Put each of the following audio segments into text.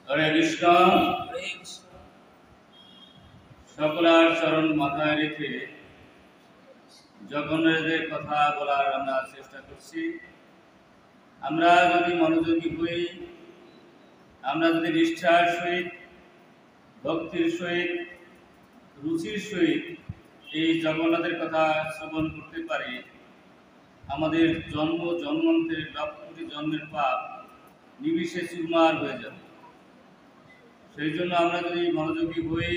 হরে কৃষ্ণ। সকলার চরণ মাথায় রেখে জগন্নাথের কথা বলার আমরা চেষ্টা করছি। আমরা যদি মনোযোগী হই, আমরা যদি নিষ্ঠার সহিত, ভক্তির সহিত, রুচির সহিত এই জগন্নাথের কথা শ্রবণ করতে পারি, আমাদের জন্মান্তের লক্ষ কোটি জন্মের পাপ নিমিষে চুরমার হয়ে যাবে। সেই জন্য আমরা যদি মনোযোগী হই,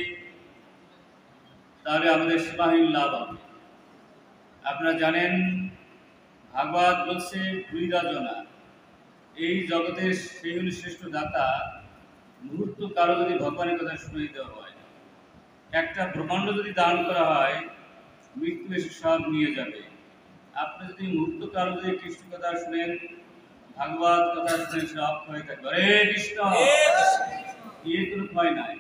তাহলে আমাদের সীমাহীন লাভ হবে। আপনারা জানেন, ভাগবত বলছে দুইরা জনা, এই জগতের সেই হল শ্রেষ্ঠ দাতা। মুহূর্ত কারো যদি ভগবানের কথা শুনে দেওয়া হয়, একটা ব্রহ্মাণ্ড যদি দান করা হয়, মৃত্যু এসে সব নিয়ে যাবে। আপনি যদি মুহূর্ত কারো যদি কৃষ্ণ কথা শুনেন, ভাগবত কথা শুনেন, সব ক্ষয় থাকবে। হরে কৃষ্ণ। এর কোনো ক্ষয় নাই।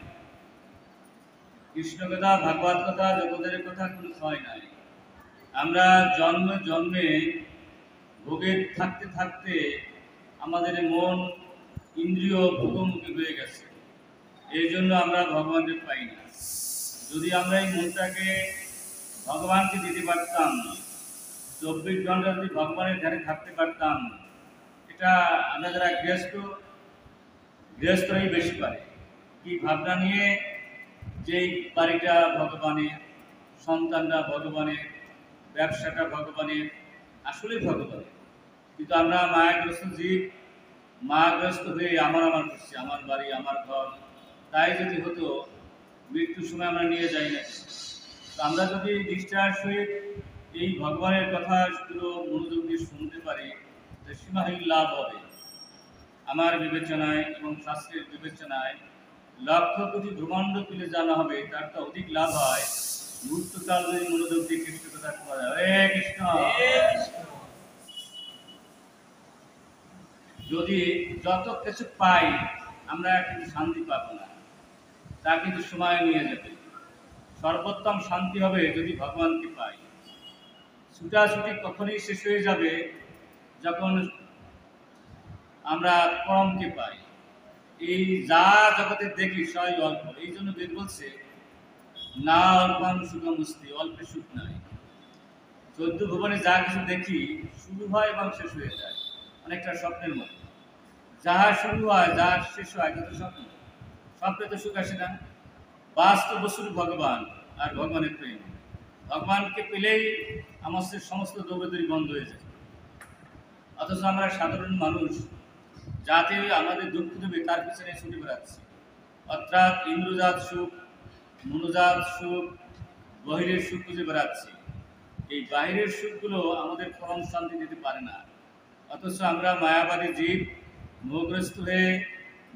কৃষ্ণ কথা, ভাগবত কথা, জগতের কথা কোনো ক্ষয় নাই। আমরা জন্মে জন্মে ভোগে থাকতে থাকতে আমাদের মন ইন্দ্রিয় ভোগমুখী হয়ে গেছে। এই জন্য আমরা ভগবানকে পাই না। যদি আমরা এই মনটাকে ভগবানকে দিতে পারতাম, 24 ঘন্টা যদি ভগবানের ধ্যানে থাকতে পারতাম, এটা আমরা যারা গৃহস্থরাই বেশি পারে। কি ভাবনা নিয়ে, যেই বাড়িটা ভগবানের, সন্তানরা ভগবানের, ব্যবসাটা ভগবানের, আসলে ভগবানের। কিন্তু আমরা মায়াগ্রস্ত জীব, মায়াগ্রস্ত হয়ে আমার করছি, আমার বাড়ি, আমার ঘর। তাই যদি হতো, মৃত্যুর সময় আমরা নিয়ে যাই না। তো আমরা যদি নিষ্ঠার সহিত এই ভগবানের কথা শুধু মনোযোগ দিয়ে শুনতে পারি, তো সীমাহীন লাভ হবে। আমার বিবেচনায় এবং শাস্ত্রের বিবেচনায় লক্ষ কোটি ব্রহ্মাণ্ড পেলে জানা হবে, তার তো অধিক লাভ হয় মুহূর্তকাল যদি মনোযোগ দিয়ে কৃষ্ণ কথা শোনা যায়। হরে কৃষ্ণ। যদি যত কিছু পাই, আমরা কিন্তু শান্তি পাবো না, তা কিন্তু সময় নিয়ে যাবে। সর্বোত্তম শান্তি হবে যদি ভগবানকে পাই। ছুটাছুটি কখনই শেষ হয়ে যাবে যখন আমরা পরমকে পাই। এই যা জগতে দেখি সবাই অল্প। এই জন্য বেদ বলছে, না অল্পান সুখমস্তি, অল্পে সুখ নাই। 14 ভুবনে যা কিছু দেখি শুরু হয় এবং শেষ হয়ে যায়, অনেকটা স্বপ্নের মতো। যাহা শুরু হয়, যা শেষ হয়, কিন্তু স্বপ্ন। স্বপ্নে তো সুখ আসে না। বাস্তব বস্তু ভগবান আর ভগবানের প্রেম। ভগবানকে পেলেই আমাদের সমস্ত দৌড়াদৌড়ি বন্ধ হয়ে যায়। অথচ আমরা সাধারণ মানুষ, যাতে আমাদের দুঃখ দেবে তার পিছনে ছুটে বেড়াচ্ছি। অর্থাৎ ইন্দ্রজাত সুখ, মনোজাত সুখ, বহিরের সুখ খুঁজে বেড়াচ্ছি। এই বাহিরের সুখগুলো আমাদের পরম শান্তি দিতে পারে না। অথচ আমরা মায়াবাদী জীব, মোহগ্রস্ত হয়ে,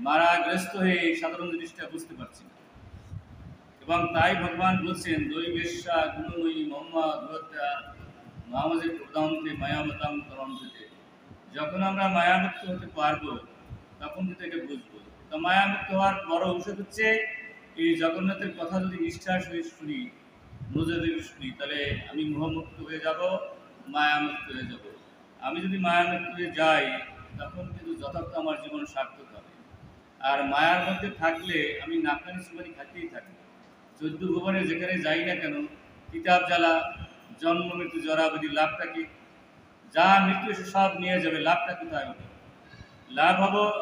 মারাগ্রস্ত হয়ে এই সাধারণ জিনিসটা বুঝতে পারছি না। এবং তাই ভগবান বলছেন, দৈবেশা গুণময়ী মহম্মা ধুরত্যা মহামাজের প্রদান্তে মায়ামতাম তরন্তে। যখন আমরা মায়ামুক্ত হতে পারবো, তখন কিন্তু এটা বুঝবো। তো মায়ামুক্ত হওয়ার বড় ঔষধ হচ্ছে এই জগন্নাথের কথা যদি নিষ্ঠার সহিত শুনি, মনোযোগ শুনি, তাহলে আমি মোহমুক্ত হয়ে যাব, মায়ামুক্ত হয়ে যাব। আমি যদি মায়ামুক্ত হয়ে যাই, তখন কিন্তু যথার্থ আমার জীবন সার্থক হবে। আর মায়ার মধ্যে থাকলে আমি নাকানি সুপারি খাতেই থাকি। 14 ভুবনে যেখানে যাই না কেন, কিতাব জ্বালা, জন্ম মৃত্যু জরাবধি, লাভটা কি? যা মৃত্যু এসে সব নিয়ে যাবে, লাভটা কোথায় হবে? লাভ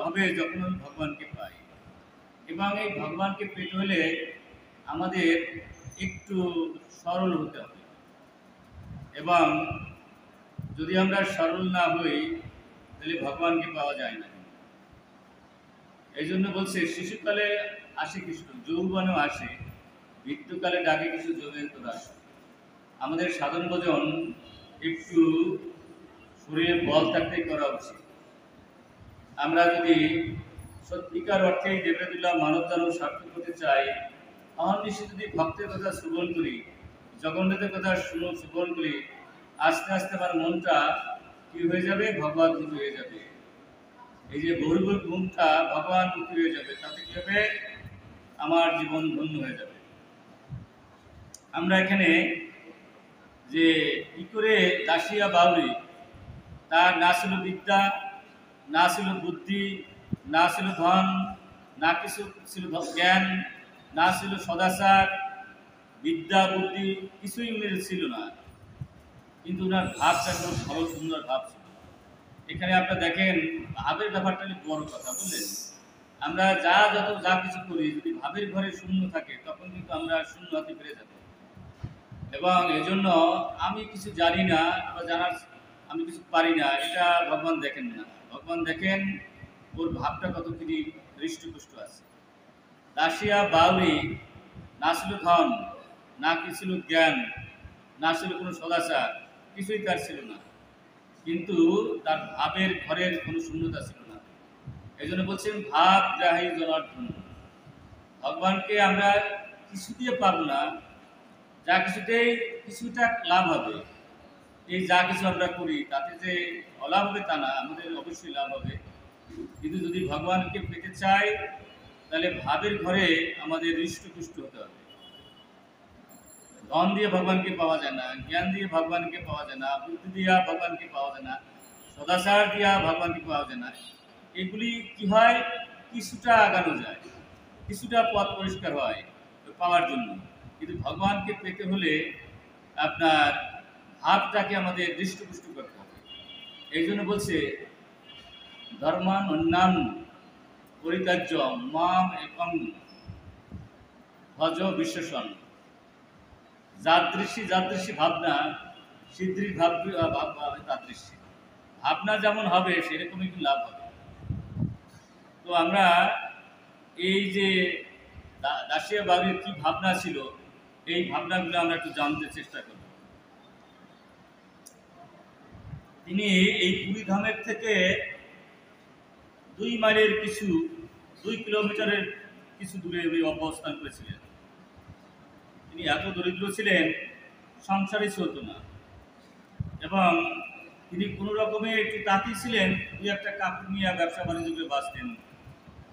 হবে যখন আমি ভগবানকে পাই। এবং এই ভগবানকে পেতে হলে আমাদের একটু সরল হতে হবে। এবং যদি আমরা সরল না হই, তাহলে ভগবানকে পাওয়া যায় না। এই জন্য বলছে, শিশুকালে আসে কৃষ্ণ, যৌবনেও আসে, মৃত্যুকালে ডাকে কিছু যোগেন্দ্র দাস। আমাদের সাধন ভোজন একটু শরীরে বল থাকতেই করা উচিত। আমরা যদি সত্যিকার অর্থেই দেবদেবীলা মানব জন্ম সার্থক করতে চাই, অহর্নিশি যদি ভক্তের কথা শ্রবণ করি, জগন্নাথের কথা শ্রবণ করি, আস্তে আস্তে আমার মনটা কি হয়ে যাবে? ভগবান মুখী হয়ে যাবে। এই যে বহুল ঘুমটা ভগবান মুখী হয়ে যাবে, তাতে কি হবে? আমার জীবন ধন্য হয়ে যাবে। আমরা এখানে যে কি করে দাসিয়া বাউরি, তার না ছিল বিদ্যা, না ছিল বুদ্ধি, না ছিল ধন, না কিছু ছিল জ্ঞান, না ছিল সদাচার, বিদ্যা বুদ্ধি, কিছুই উনি ছিল না। কিন্তু ওনার ভাবটা খুব সরল সুন্দর ভাব ছিল। এখানে আপনারা দেখেন ভাবের ব্যাপারটা হলো বড় কথা, বুঝলেন? আমরা যা কিছু করি যদি ভাবের ঘরে শূন্য থাকে তখন কিন্তু আমরা শূন্য হাতে ফিরে যাব। এবং এজন্য আমি কিছু জানি না বা আমি কিছু পারি না, এটা ভগবান দেখেন না। ভগবান দেখেন ওর ভাবটা কতখানি হৃষ্টপুষ্ট আছে। দাসিয়া বাউরি না ছিল ধন, না কি ছিল জ্ঞান, না ছিল কোনো সদাচার, কিছুই তার ছিল না। কিন্তু তার ভাবের ঘরের কোনো শূন্যতা ছিল না। এই জন্য বলছেন ভাব গ্রাহী জনার্দন। ভগবানকে আমরা কিছু দিয়ে পাবো না, যা কিছুতেই কিছুটা লাভ হবে। এই যা কিছু আমরা করি তাতে যে অলাভ হবে তা না, আমাদের অবশ্যই লাভ হবে। কিন্তু যদি ভগবানকে পেতে চাই তাহলে ভাবের ঘরে আমাদের হৃষ্টপুষ্ট হতে হবে। ধন দিয়ে ভগবানকে পাওয়া যায় না, জ্ঞান দিয়ে ভগবানকে পাওয়া যায় না, বুদ্ধি দিয়া ভগবানকে পাওয়া যায় না, সদাচার দিয়া ভগবানকে পাওয়া যায় না। এগুলি কি হয়, কিছুটা আগানো যায়, কিছুটা পথ পরিষ্কার হয় পাওয়ার জন্য। কিন্তু ভগবানকে পেতে হলে আপনার ভাবটাকে আমাদের দৃষ্টপুষ্ট করতে হবে। এই জন্য বলছে ধর্মান অন্যান্য পরিত্যাজ্য মাম একং ভজ বিশ্লেষণ। যাদৃশী ভাবনা সিদ্ধির তাদৃশী। ভাবনা যেমন হবে সেরকমই কিন্তু লাভ হবে। তো আমরা এই যে দাসিয়া বাউরির কি ভাবনা ছিল, এই ভাবনাগুলো আমরা একটু জানতে চেষ্টা করব। তিনি এই পুরী ধামের থেকে 2 কিলোমিটারের কিছু দূরে অবস্থান করেছিলেন। তিনি এত দরিদ্র ছিলেন, সংসারই চলত না, এবং তিনি কোনো রকমে একটু তাঁতি ছিলেন, একটা কাপড় নিয়ে ব্যবসা বাণিজ্য করে বাঁচতেন,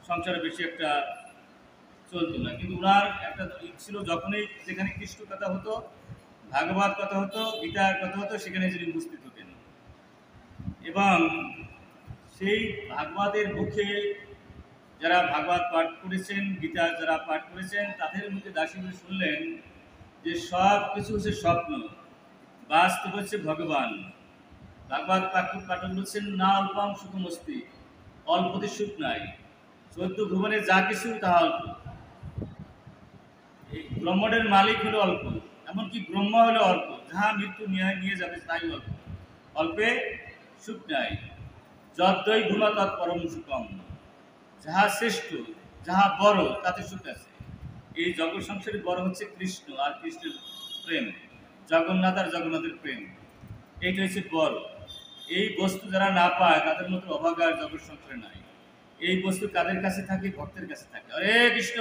সংসারে বেশি একটা চলতো না। কিন্তু ওনার একটা ছিল, যখনই যেখানে কৃষ্ণ কথা হতো, ভাগবত কথা হতো, গীতার কথা হতো, সেখানে তিনি উপস্থিত হতেন। এবং সেই ভাগবতের মুখে যারা ভাগবত পাঠ করেছেন, গীতা যারা পাঠ করেছেন, তাদের মুখে দাসী শুনলেন যে সব কিছু হচ্ছে স্বপ্ন, বাস্তব হচ্ছে ভগবান। ভাগবত পাঠক বলছেন না অল্পম সুখমস্তি, অল্পতে সুখ নাই, 14 ভুবনে যা কিছু তাহা অল্প। এই ব্রহ্মাণ্ডের মালিক হলো অল্প, এমনকি ব্রহ্মা হলো অল্প, যাহা মৃত্যু নিয়ে যাবে তাই অল্প, অল্পে সুখ নাই। যদ্দৈ গুণা তৎপরম সুখম, যাহা শ্রেষ্ঠ, যাহা বড় তাতে সুখ আছে। এই জগৎ সংসারে বড় হচ্ছে কৃষ্ণ আর কৃষ্ণের প্রেম, জগন্নাথ আর জগন্নাথের প্রেম, এইটা হচ্ছে বড়। এই বস্তু যারা না পায় তাদের মতো অভাগা আর জগৎ সংসারে নাই। এই বস্তু কাদের কাছে থাকে? ভক্তের কাছে থাকে। হরে কৃষ্ণ।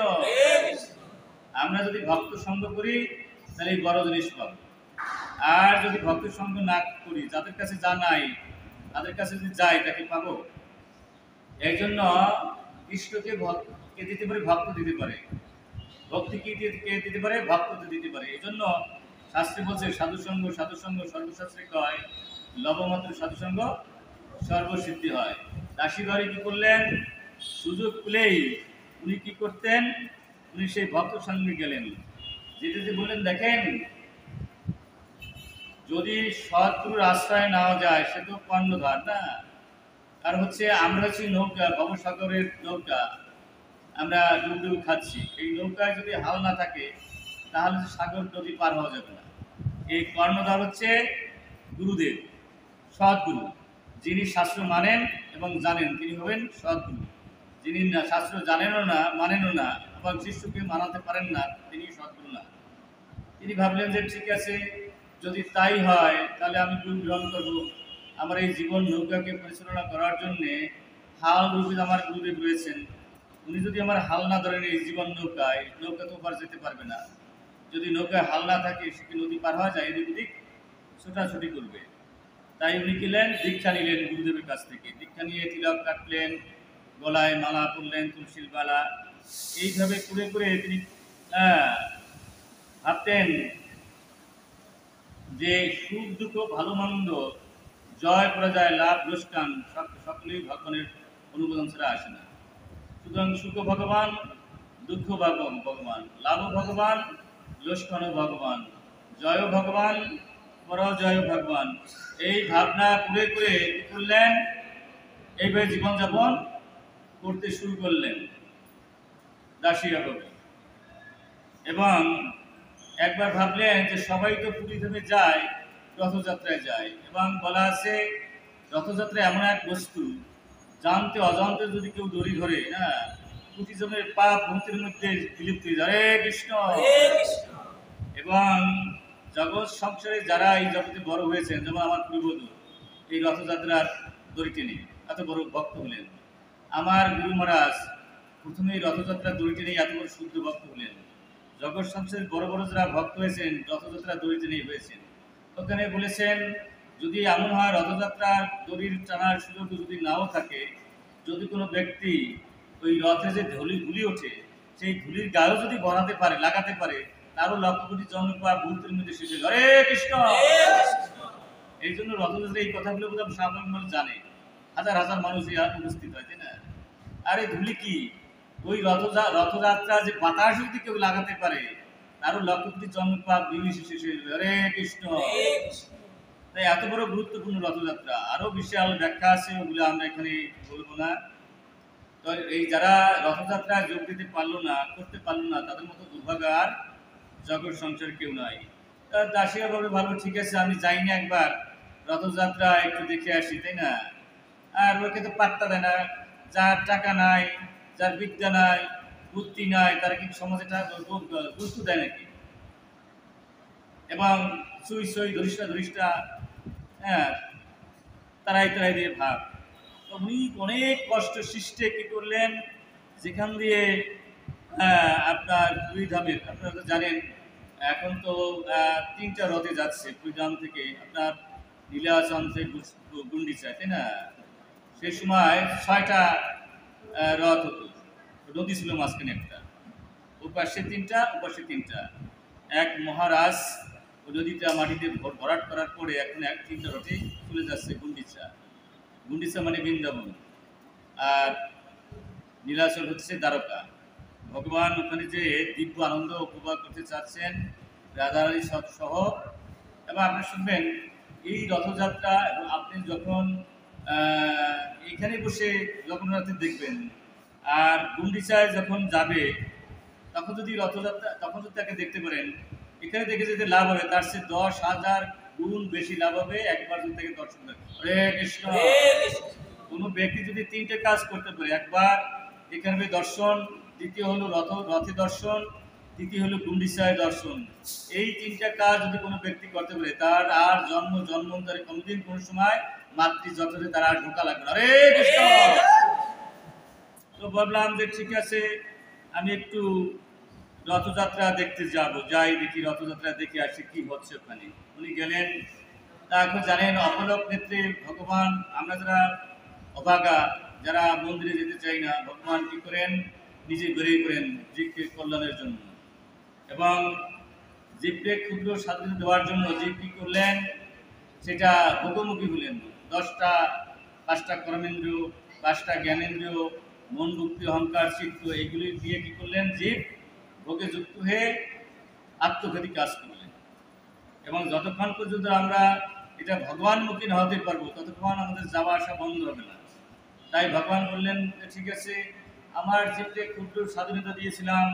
আমরা যদি ভক্ত সঙ্গ করি তাহলে এই বড় জিনিস পাবো। আর যদি ভক্ত সঙ্গ না করি, যাদের কাছে যা নাই তাদের কাছে যদি যাই তাকে পাবো। এই জন্য কৃষ্ণকে কে দিতে পারে? ভক্ত দিতে পারে। ভক্তি কে দিতে পারে? ভক্ত দিতে পারে। এই জন্য শাস্ত্রে বলছে সাধুসঙ্গ সর্বশাস্ত্রে কয় লবমাত্র সাধুসঙ্গ সর্বসিদ্ধি হয়। দাসীগড়ে কি করলেন? সুযোগ পেলেই উনি কি করতেন? উনি সেই ভক্ত সঙ্গে গেলেন, যেতে বললেন দেখেন, যদি সৎগুরুর আশ্রয় নেওয়া যায় সে তো কর্ণধার না। আর হচ্ছে আমরা হচ্ছি নৌকা, ভবসাগরের নৌকা, আমরা ডুব খাচ্ছি। এই নৌকায় যদি হাল না থাকে তাহলে সাগর নদী পার হওয়া যাবে না। এই কর্ণধার হচ্ছে গুরুদেব, সৎগুরু। যিনি শাস্ত্র মানেন এবং জানেন তিনি হবেন সৎগুরু। যিনি না শাস্ত্র জানেনও না, মানেনও না, এবং শিষ্যকে মানাতে পারেন না, তিনি সৎগুরু না। তিনি ভাবলেন যে ঠিক আছে, যদি তাই হয় তাহলে আমি গুরু গ্রহণ করব। আমার এই জীবন নৌকাকে পরিচালনা করার জন্যে হাল রূপে আমার গুরুদেব রয়েছেন। উনি যদি আমার হাল না ধরেন এই জীবন নৌকায়, নৌকা তো পার যেতে পারবে না। যদি নৌকায় হাল না থাকে সেটি নদী পার হওয়া যায়, এদিক ওদিক ছোটাছুটি করবে। তাই উনি গেলেন, দীক্ষা নিলেন গুরুদেবের কাছ থেকে। দীক্ষা নিয়ে তিলক কাটলেন, গলায় মালা পরলেন, তুলসীর মালা। এইভাবে করে তিনি ভাবতেন যে সুখ দুঃখ ভালো মন্দ, জয় পরাজয়, লাভ লোকসান সকলেই ভগবানের অনুমোদন ছাড়া আসে না। সুতরাং সুখ ভগবান, দুঃখ ভগবান, লাভ ভগবান, লোষ্কণ ভগবান, জয় ভগবান, পরাজয় ভগবান। এই ভাবনা করে করে কি করলেন, এইভাবে জীবনযাপন করতে শুরু করলেন দাসিয়া কবি। এবং একবার ভাবলেন যে সবাই তো পুরীধামে যায়, রথযাত্রায় যায়, এবং বলা আছে রথযাত্রা এমন এক বস্তু জানতে অজান্তে যদি কেউ দড়ি ধরে না, কোটি জনের পাপ ভূতির মধ্যে বিলুপ্ত হয়ে যায়। হরে কৃষ্ণ। এবং জগৎ সংসারে যারা এই জগতে বড় হয়েছেন, যেমন আমার পূর্ববধূ এই রথযাত্রার দড়ি টেনে এত বড় ভক্ত হলেন। আমার গুরু মহারাজ প্রথমে এই রথযাত্রার দড়ি টেনে এত বড় শুদ্ধ ভক্ত হলেন। জগৎ সংসারে বড় বড় যারা ভক্ত হয়েছেন রথযাত্রার দড়ি টেনেই হয়েছেন। ওখানে বলেছেন যদি এমন হয় রথযাত্রার দড়ির টানার সুযোগ যদি নাও থাকে, যদি কোনো ব্যক্তি ওই রথে যে ধুলি ওঠে সেই ধুলির গায়েও যদি বনাতে পারে, লাগাতে পারে, তারও লক্ষ কোটি জন্ম পাওয়া ভূতের মধ্যে শেষ হয়ে হরে কৃষ্ণ। এই জন্য রথযাত্রা এই কথাগুলো বোধহয় সাধারণ মানুষ জানে, হাজার হাজার মানুষ উপস্থিত হয়, তাই না? আরে ধুলি কি, ওই রথযাত্রা যে বাতাস যদি কেউ লাগাতে পারে তারও লক্ষ কোটি জন্ম পাপ বিনিশ শেষ হয়ে যাবে। হরে কৃষ্ণ। তাই এত বড় গুরুত্বপূর্ণ রথযাত্রা, আরো বিশাল ব্যাখ্যা আছে, ওগুলো আমরা এখানে বলবো না। তো এই যারা রথযাত্রা যোগ দিতে পারলো না, করতে পারলো না, তাদের মতো দুর্ভাগ্য আর জগৎ সংসার কেউ নাই। দাসিয়া ভাবে ভালো, ঠিক আছে আমি যাই না, একবার রথযাত্রা একটু দেখে আসি, তাই না? আর ওকে তো পাত্তা দেয় না। যার টাকা নাই, যার বিদ্যা নাই, বুদ্ধি নাই, তারা কি সমাজে গুরুত্ব দেয় নাকি? এবং সুই ধরিষ্ঠা হ্যাঁ, তারাই দিয়ে ভাব। উনি অনেক কষ্ট সৃষ্টে কি করলেন, যেখান দিয়ে আপনার পুরীধামের, আপনারা তো জানেন এখন তো 3টা রথে যাচ্ছে পুরীধাম থেকে আপনার নীলাচল থেকে গুন্ডিচায়, তাই না? সেই সময় 6টা রথ হতো, নদী ছিল মাঝখানে একটা, ওপাশে 3টা, ওপাশে 3টা। এক মহারাজ ওই নদীটা মাটিতে ভরাট করার পরে এখন 3টা রথে চলে যাচ্ছে গুন্ডিচা মানে বৃন্দাবন, আর নীলাচল হচ্ছে দ্বারকা। ভগবান ওখানে যে দিব্য আনন্দ উপভোগ করতে চাচ্ছেন রাধারানী সহ। এবং আপনি শুনবেন এই রথযাত্রা, এবং আপনি যখন এখানে বসে জগন্নাথ দেখবেন, আর গুন্ডিচায় যখন যাবে তখন যদি রথযাত্রা, তখন যদি তাকে দেখতে পারেন, এখানে দেখে যেতে লাভ হবে তার সে 10,000 গুণ বেশি লাভ হবে একবার যদি তাকে দর্শন করে। হরে কৃষ্ণ। কোনো ব্যক্তি যদি 3টে কাজ করতে পারে, একবার এখানে দর্শন, দ্বিতীয় হলো রথে দর্শন, তৃতীয় হলো গুন্ডিচায় দর্শন, এই 3টা কাজ যদি কোনো ব্যক্তি করতে পারে, তার আর জন্মান্তরে কোনোদিন কোনো সময় মাতৃ জগতে তার আর ঢোকা লাগবে না। হরে কৃষ্ণ। তো ভাবলাম যে ঠিক আছে আমি একটু রথযাত্রা দেখতে যাই, দেখি রথযাত্রা দেখে আসি কি হচ্ছে ওখানে। উনি গেলেন। তা এখন জানেন অপলক নেত্রে ভগবান, আমরা যারা অভাগা, যারা মন্দিরে যেতে চাই না, ভগবান কি করেন, নিজে বেরিয়ে করেন জীবকে কল্যাণের জন্য, এবং জীবকে ক্ষুদ্র স্বাধীনতা দেওয়ার জন্য জীব কি করলেন, সেটা ভোগমুখী হলেন। 5টা কর্মেন্দ্রিয়, 5টা জ্ঞানেন্দ্রিয়, মন, বুদ্ধি, অহংকার, চিত্ত, এইগুলি দিয়ে কি করলেন, জীব ভোগে যুক্ত হয়ে আত্মঘাতী কাজ করলেন। এবং যতক্ষণ পর্যন্ত আমরা এটা ভগবানমুখী না হতে পারবো ততক্ষণ আমাদের যাওয়া আসা বন্ধ হবে না। তাই ভগবান বললেন ঠিক আছে, আমার জীবকে ক্ষুদ্র স্বাধীনতা দিয়েছিলাম,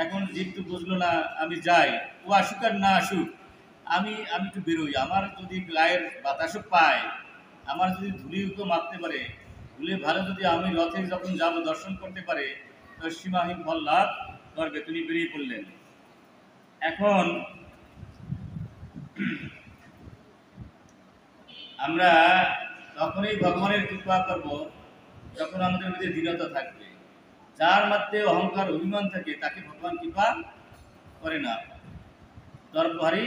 এখন জীব তো বুঝলো না, আমি যাই, ও আসুক আর না আসুক, আমি একটু বেরোই। আমার যদি গায়ের বাতাসও পাই, আমার যদি ধুলিও মারতে পারে, ধুলে ভালো, যদি আমি রথে যখন যাব দর্শন করতে পারে, তো সীমাহীন ফল লাভ করবে। তিনি বেরিয়ে পড়লেন। এখন আমরা তখনই ভগবানের কৃপা করব যখন আমাদের মধ্যে দৃঢ়তা থাকবে। যার মধ্যে অহংকার, অভিমান থাকে তাকে ভগবান কৃপা করে না। দর্পহারী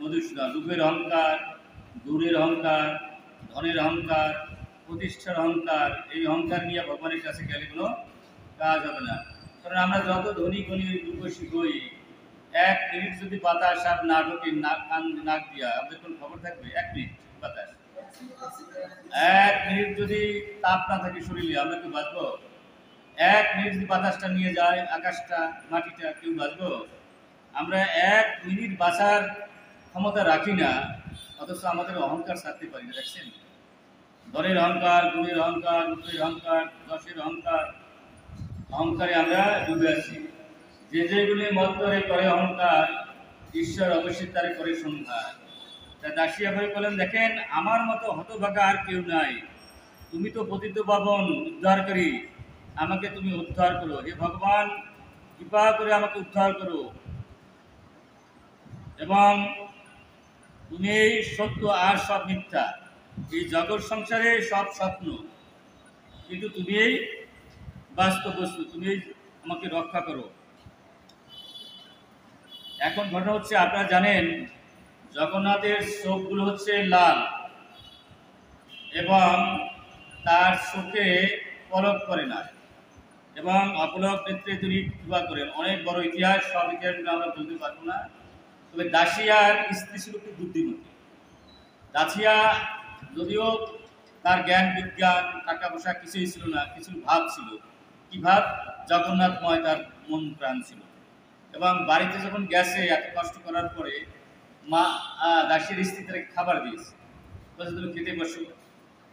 মধুসূদন, রূপের অহংকার, দূরের অহংকার, ধনের অহংকার, প্রতিষ্ঠার অহংকার, এই অহংকার নিয়ে ভগবানের কাছে গেলে কোনো কাজ হবে না। কারণ আমরা যত ধনী গণী রূপসী হই, 1 মিনিট যদি বাতাস আর না ঢোকে নাক দিয়া, আমাদের কোনো খবর থাকবে? 1 মিনিট বাতাস, 1 মিনিট যদি তাপ না থাকে শরীরে, আমরা কি বাঁচবো? 1 মিনিট যদি বাতাসটা নিয়ে যায়, আকাশটা, মাটিটা, কেউ বাঁচবো? আমরা 1 মিনিট বাঁচার ক্ষমতা রাখি না, অথচ আমাদের অহংকার ছাড়তে পারি না। দেখছেন, ধনের অহংকার, গুণের অহংকার, রূপের অহংকার, যশের অহংকার, অহংকারে আমরা ডুবে আছি। যে যেগুলি মধ্যরে করে অহংকার, ঈশ্বর অবশ্যই তারে করে সংহার। তা দাসিয়া ভাই বলেন, দেখেন আমার মতো হতভাগা আর কেউ নাই, তুমি তো পতিত পাবন উদ্ধারকারী, আমাকে তুমি উদ্ধার করো। হে ভগবান, কৃপা করে আমাকে উদ্ধার করো, এবং তুমি এই সত্য আর সব মিথ্যা, এই জগৎ সংসারে সব স্বপ্ন, কিন্তু তুমি এই বাস্তব বস্তু, তুমি আমাকে রক্ষা করো। এখন ঘটনা হচ্ছে, আপনারা জানেন জগন্নাথের চোখগুলো হচ্ছে লাল, এবং তার চোখে পলক করে না, এবং অপলক নেত্রে তিনি কৃপা করেন। অনেক বড় ইতিহাস, সব ইতিহাসগুলো আমরা বলতে পারবো না। তবে দাসিয়ার স্ত্রী ছিল খুব বুদ্ধিমতী। দাসিয়া যদিও তার জ্ঞান বিজ্ঞান টাকা পয়সা কিছুই ছিল না, কিছু ভাব ছিল। কি ভাব? জগন্নাথময় তার মন প্রাণ ছিল। এবং বাড়িতে যখন গেছে এত কষ্ট করার পরে, মা দাসীর স্ত্রী তাকে খাবার দিয়েছে, বলছে তুমি খেতে বসো।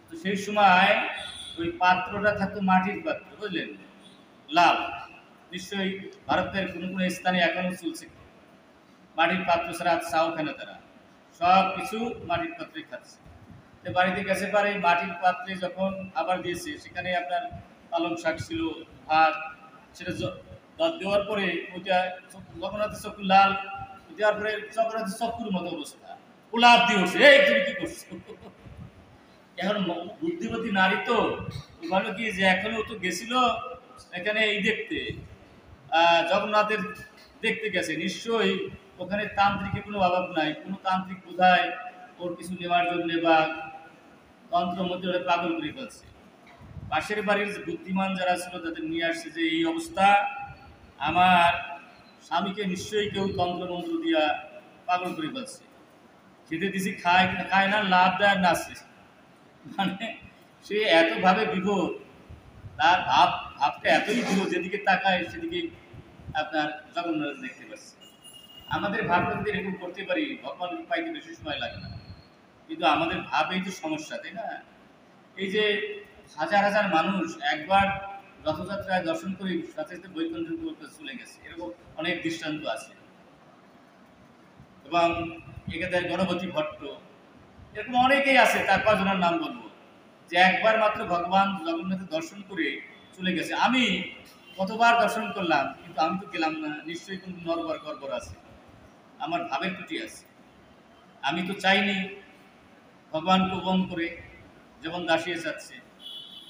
তো সেই সময় ওই পাত্রটা থাকতো মাটির পাত্র, বুঝলেন, লাল। নিশ্চয়ই ভারতের কোনো কোনো স্থানে এখনো চলছে, মাটির পাত্র ছাড়া চাও খায় না তারা, সব কিছু মাটির পাত্রে খাচ্ছে। তো বাড়িতে গেছে পারে, মাটির পাত্রে যখন খাবার দিয়েছে, সেখানে আপনার পালং শাক ছিল, ভাত, সেটা দেওয়ার পরে ওইটা জগন্নাথের চক্ষু লাল, দেওয়ার পরে জগন্নাথের চক্ষুর মতো অবস্থা, গোলাপ দিয়ে উঠছে, এই তুমি কি করছো? এখন বুদ্ধিমতী নারী তো, ভালো কি যে এখনো তো গেছিল এখানে এই দেখতে, জগন্নাথের দেখতে গেছে, নিশ্চয়ই ওখানে তান্ত্রিকের কোনো অভাব নাই, কোনো তান্ত্রিক বোধহয় ওর কিছু নেওয়ার জন্য বা তন্ত্র মধ্যে ওরা পাগল করে ফেলছে। পাশের বাড়ির বুদ্ধিমান যারা ছিল তাদের নিয়ে আসছে যে এই অবস্থা, আমার স্বামীকে নিশ্চয়ই কেউ তন্ত্রমন্ত্র দিয়া পাগল করে ফেলছে, খেতে দিছি খায় খায় না, লাভ দেয় আর নাচছে। মানে সে এতভাবে বিভোর, তার ভাবটা এতই বিভোর, যেদিকে তাকায় সেদিকে আপনার জগন্নাথ দেখতে পাচ্ছে। আমাদের ভাবটা যদি এরকম করতে পারি, ভগবান পাইতে বেশি সময় লাগে না, কিন্তু আমাদের ভাবেই তো সমস্যা, তাই না? এই যে হাজার হাজার মানুষ একবার রথযাত্রায় দর্শন করে সাথে সাথে বৈকুণ্ঠ চলে গেছে, এরকম অনেক দৃষ্টান্ত আছে। এবং এখানে গণপতি ভট্ট, এরকম অনেকেই আছে, তার কজনের নাম বলবো, যে একবার মাত্র ভগবান জগন্নাথের দর্শন করে চলে গেছে। আমি কতবার দর্শন করলাম, কিন্তু আমি তো গেলাম না, নিশ্চয়ই কোনো নরবর গড়বড় আছে, আমার ভাবের ত্রুটি আছে। আমি তো চাইনি ভগবানকে উপভোগ করে, যেমন দাসিয়ে চাচ্ছে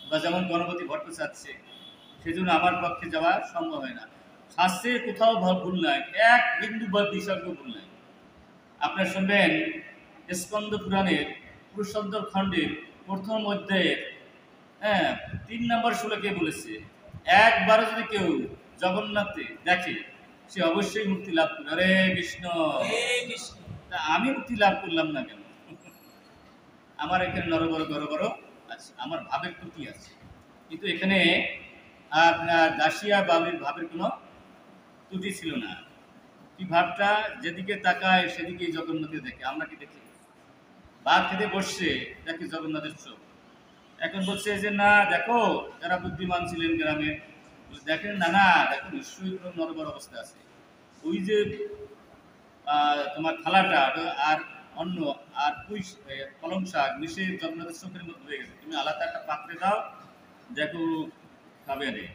বা যেমন গণপতি ভট্ট চাচ্ছে, সেজন্য আমার পক্ষে যাওয়া সম্ভব হয় না। শাস্ত্রে কোথাও ভুল নাই, এক বিন্দু বা বিসর্গ ভুল নাই। আপনার শুনবেন স্কন্দ পুরাণের পুরুষোত্তর খণ্ডের প্রথম অধ্যায়ের 3 নম্বর শ্লোকে বলেছে, একবারও যদি কেউ জগন্নাথে দেখে সে অবশ্যই মুক্তি লাভ করবে। হরে কৃষ্ণ, তা আমি মুক্তি লাভ করলাম না কেন? আমার এখানে নরবর গড়বড় আছে, আমার ভাবের ত্রুটি আছে, কিন্তু এখানে আপনার দাসিয়া বাবির ভাবের কোনো ত্রুটি ছিল না। কি ভাবটা? যেদিকে তাকায় সেদিকেই জগন্নাথে দেখে। আমরা কি দেখি? ভাত খেতে বসছে, দেখি জগন্নাথের চোখ। এখন বলছে যে না দেখো, যারা বুদ্ধিমান ছিলেন গ্রামে, দেখেন না না দেখো, নিশ্চয়ই কোনো নরবর অবস্থা আছে। ওই যে তোমার থালাটা আর অন্য আর পুঁই কলম শাক মিশে জগন্নাথের চোখের মধ্যে হয়ে গেছে, তুমি আলাদা একটা পাত্রে দাও, দেখো খাবে রে।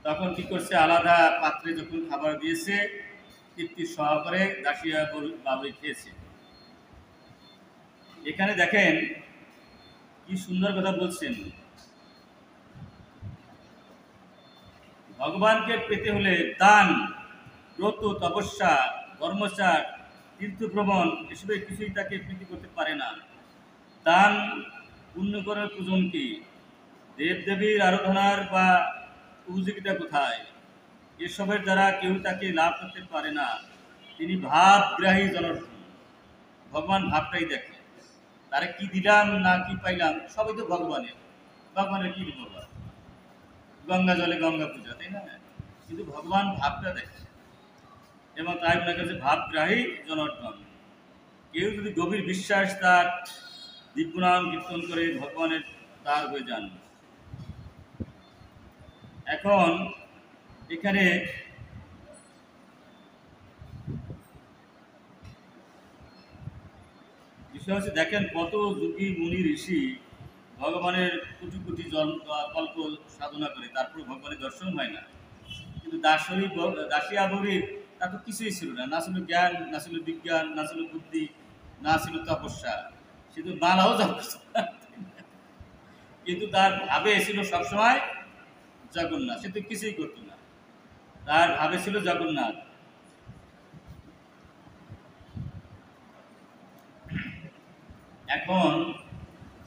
তখন কি করছে, আলাদা পাত্রে যখন খাবার দিয়েছে, তৃপ্তি সহকারে দাসিয়া বাবুই খেয়েছে। এখানে দেখেন কি সুন্দর কথা বলছেন, ভগবানকে পেতে হলে দান, ব্রত, তপস্যা, কর্মচার, তীর্থভ্রমণ এসবের কিছুই তাকে প্রীতি করতে পারে না। দান পুণ্য করার প্রয়োজন কি? দেবদেবীর আরাধনার বা উপযোগিতা কোথায়? এসবের দ্বারা কেউ তাকে লাভ করতে পারে না। তিনি ভাবগ্রাহী জনার্দন, ভগবান ভাবটাই দেখে। তারে কি দিলাম না কি পাইলাম সবই তো ভগবানের। ভগবানের কি দিব, গঙ্গা জলে গঙ্গা পূজা, তাই না? কিন্তু ভগবান ভাবটা দেখে, এবং তাই মনে করছে ভাবগ্রাহী জনার্দন। কেউ যদি গভীর বিশ্বাস তার দিব্যনাম কীর্তন করে ভগবানের তার হয়ে যান। এখন এখানে বিষয় হচ্ছে, দেখেন কত যোগী মুনি ঋষি ভগবানের কোটি কোটি কল্প সাধনা করে, তারপর ভগবানের দর্শন হয় না। কিন্তু দাসিয়া গৌরীর তার তো কিছুই ছিল না, না ছিল জ্ঞান, না ছিল বিজ্ঞান, না ছিল বুদ্ধি, না ছিল তপস্যা, সে তো মালাও জপ করত না। কিন্তু তার ভাবে ছিল সবসময় জগন্নাথ, সে তো কিছুই করতো না, তার ভাবে ছিল জগন্নাথ। এখন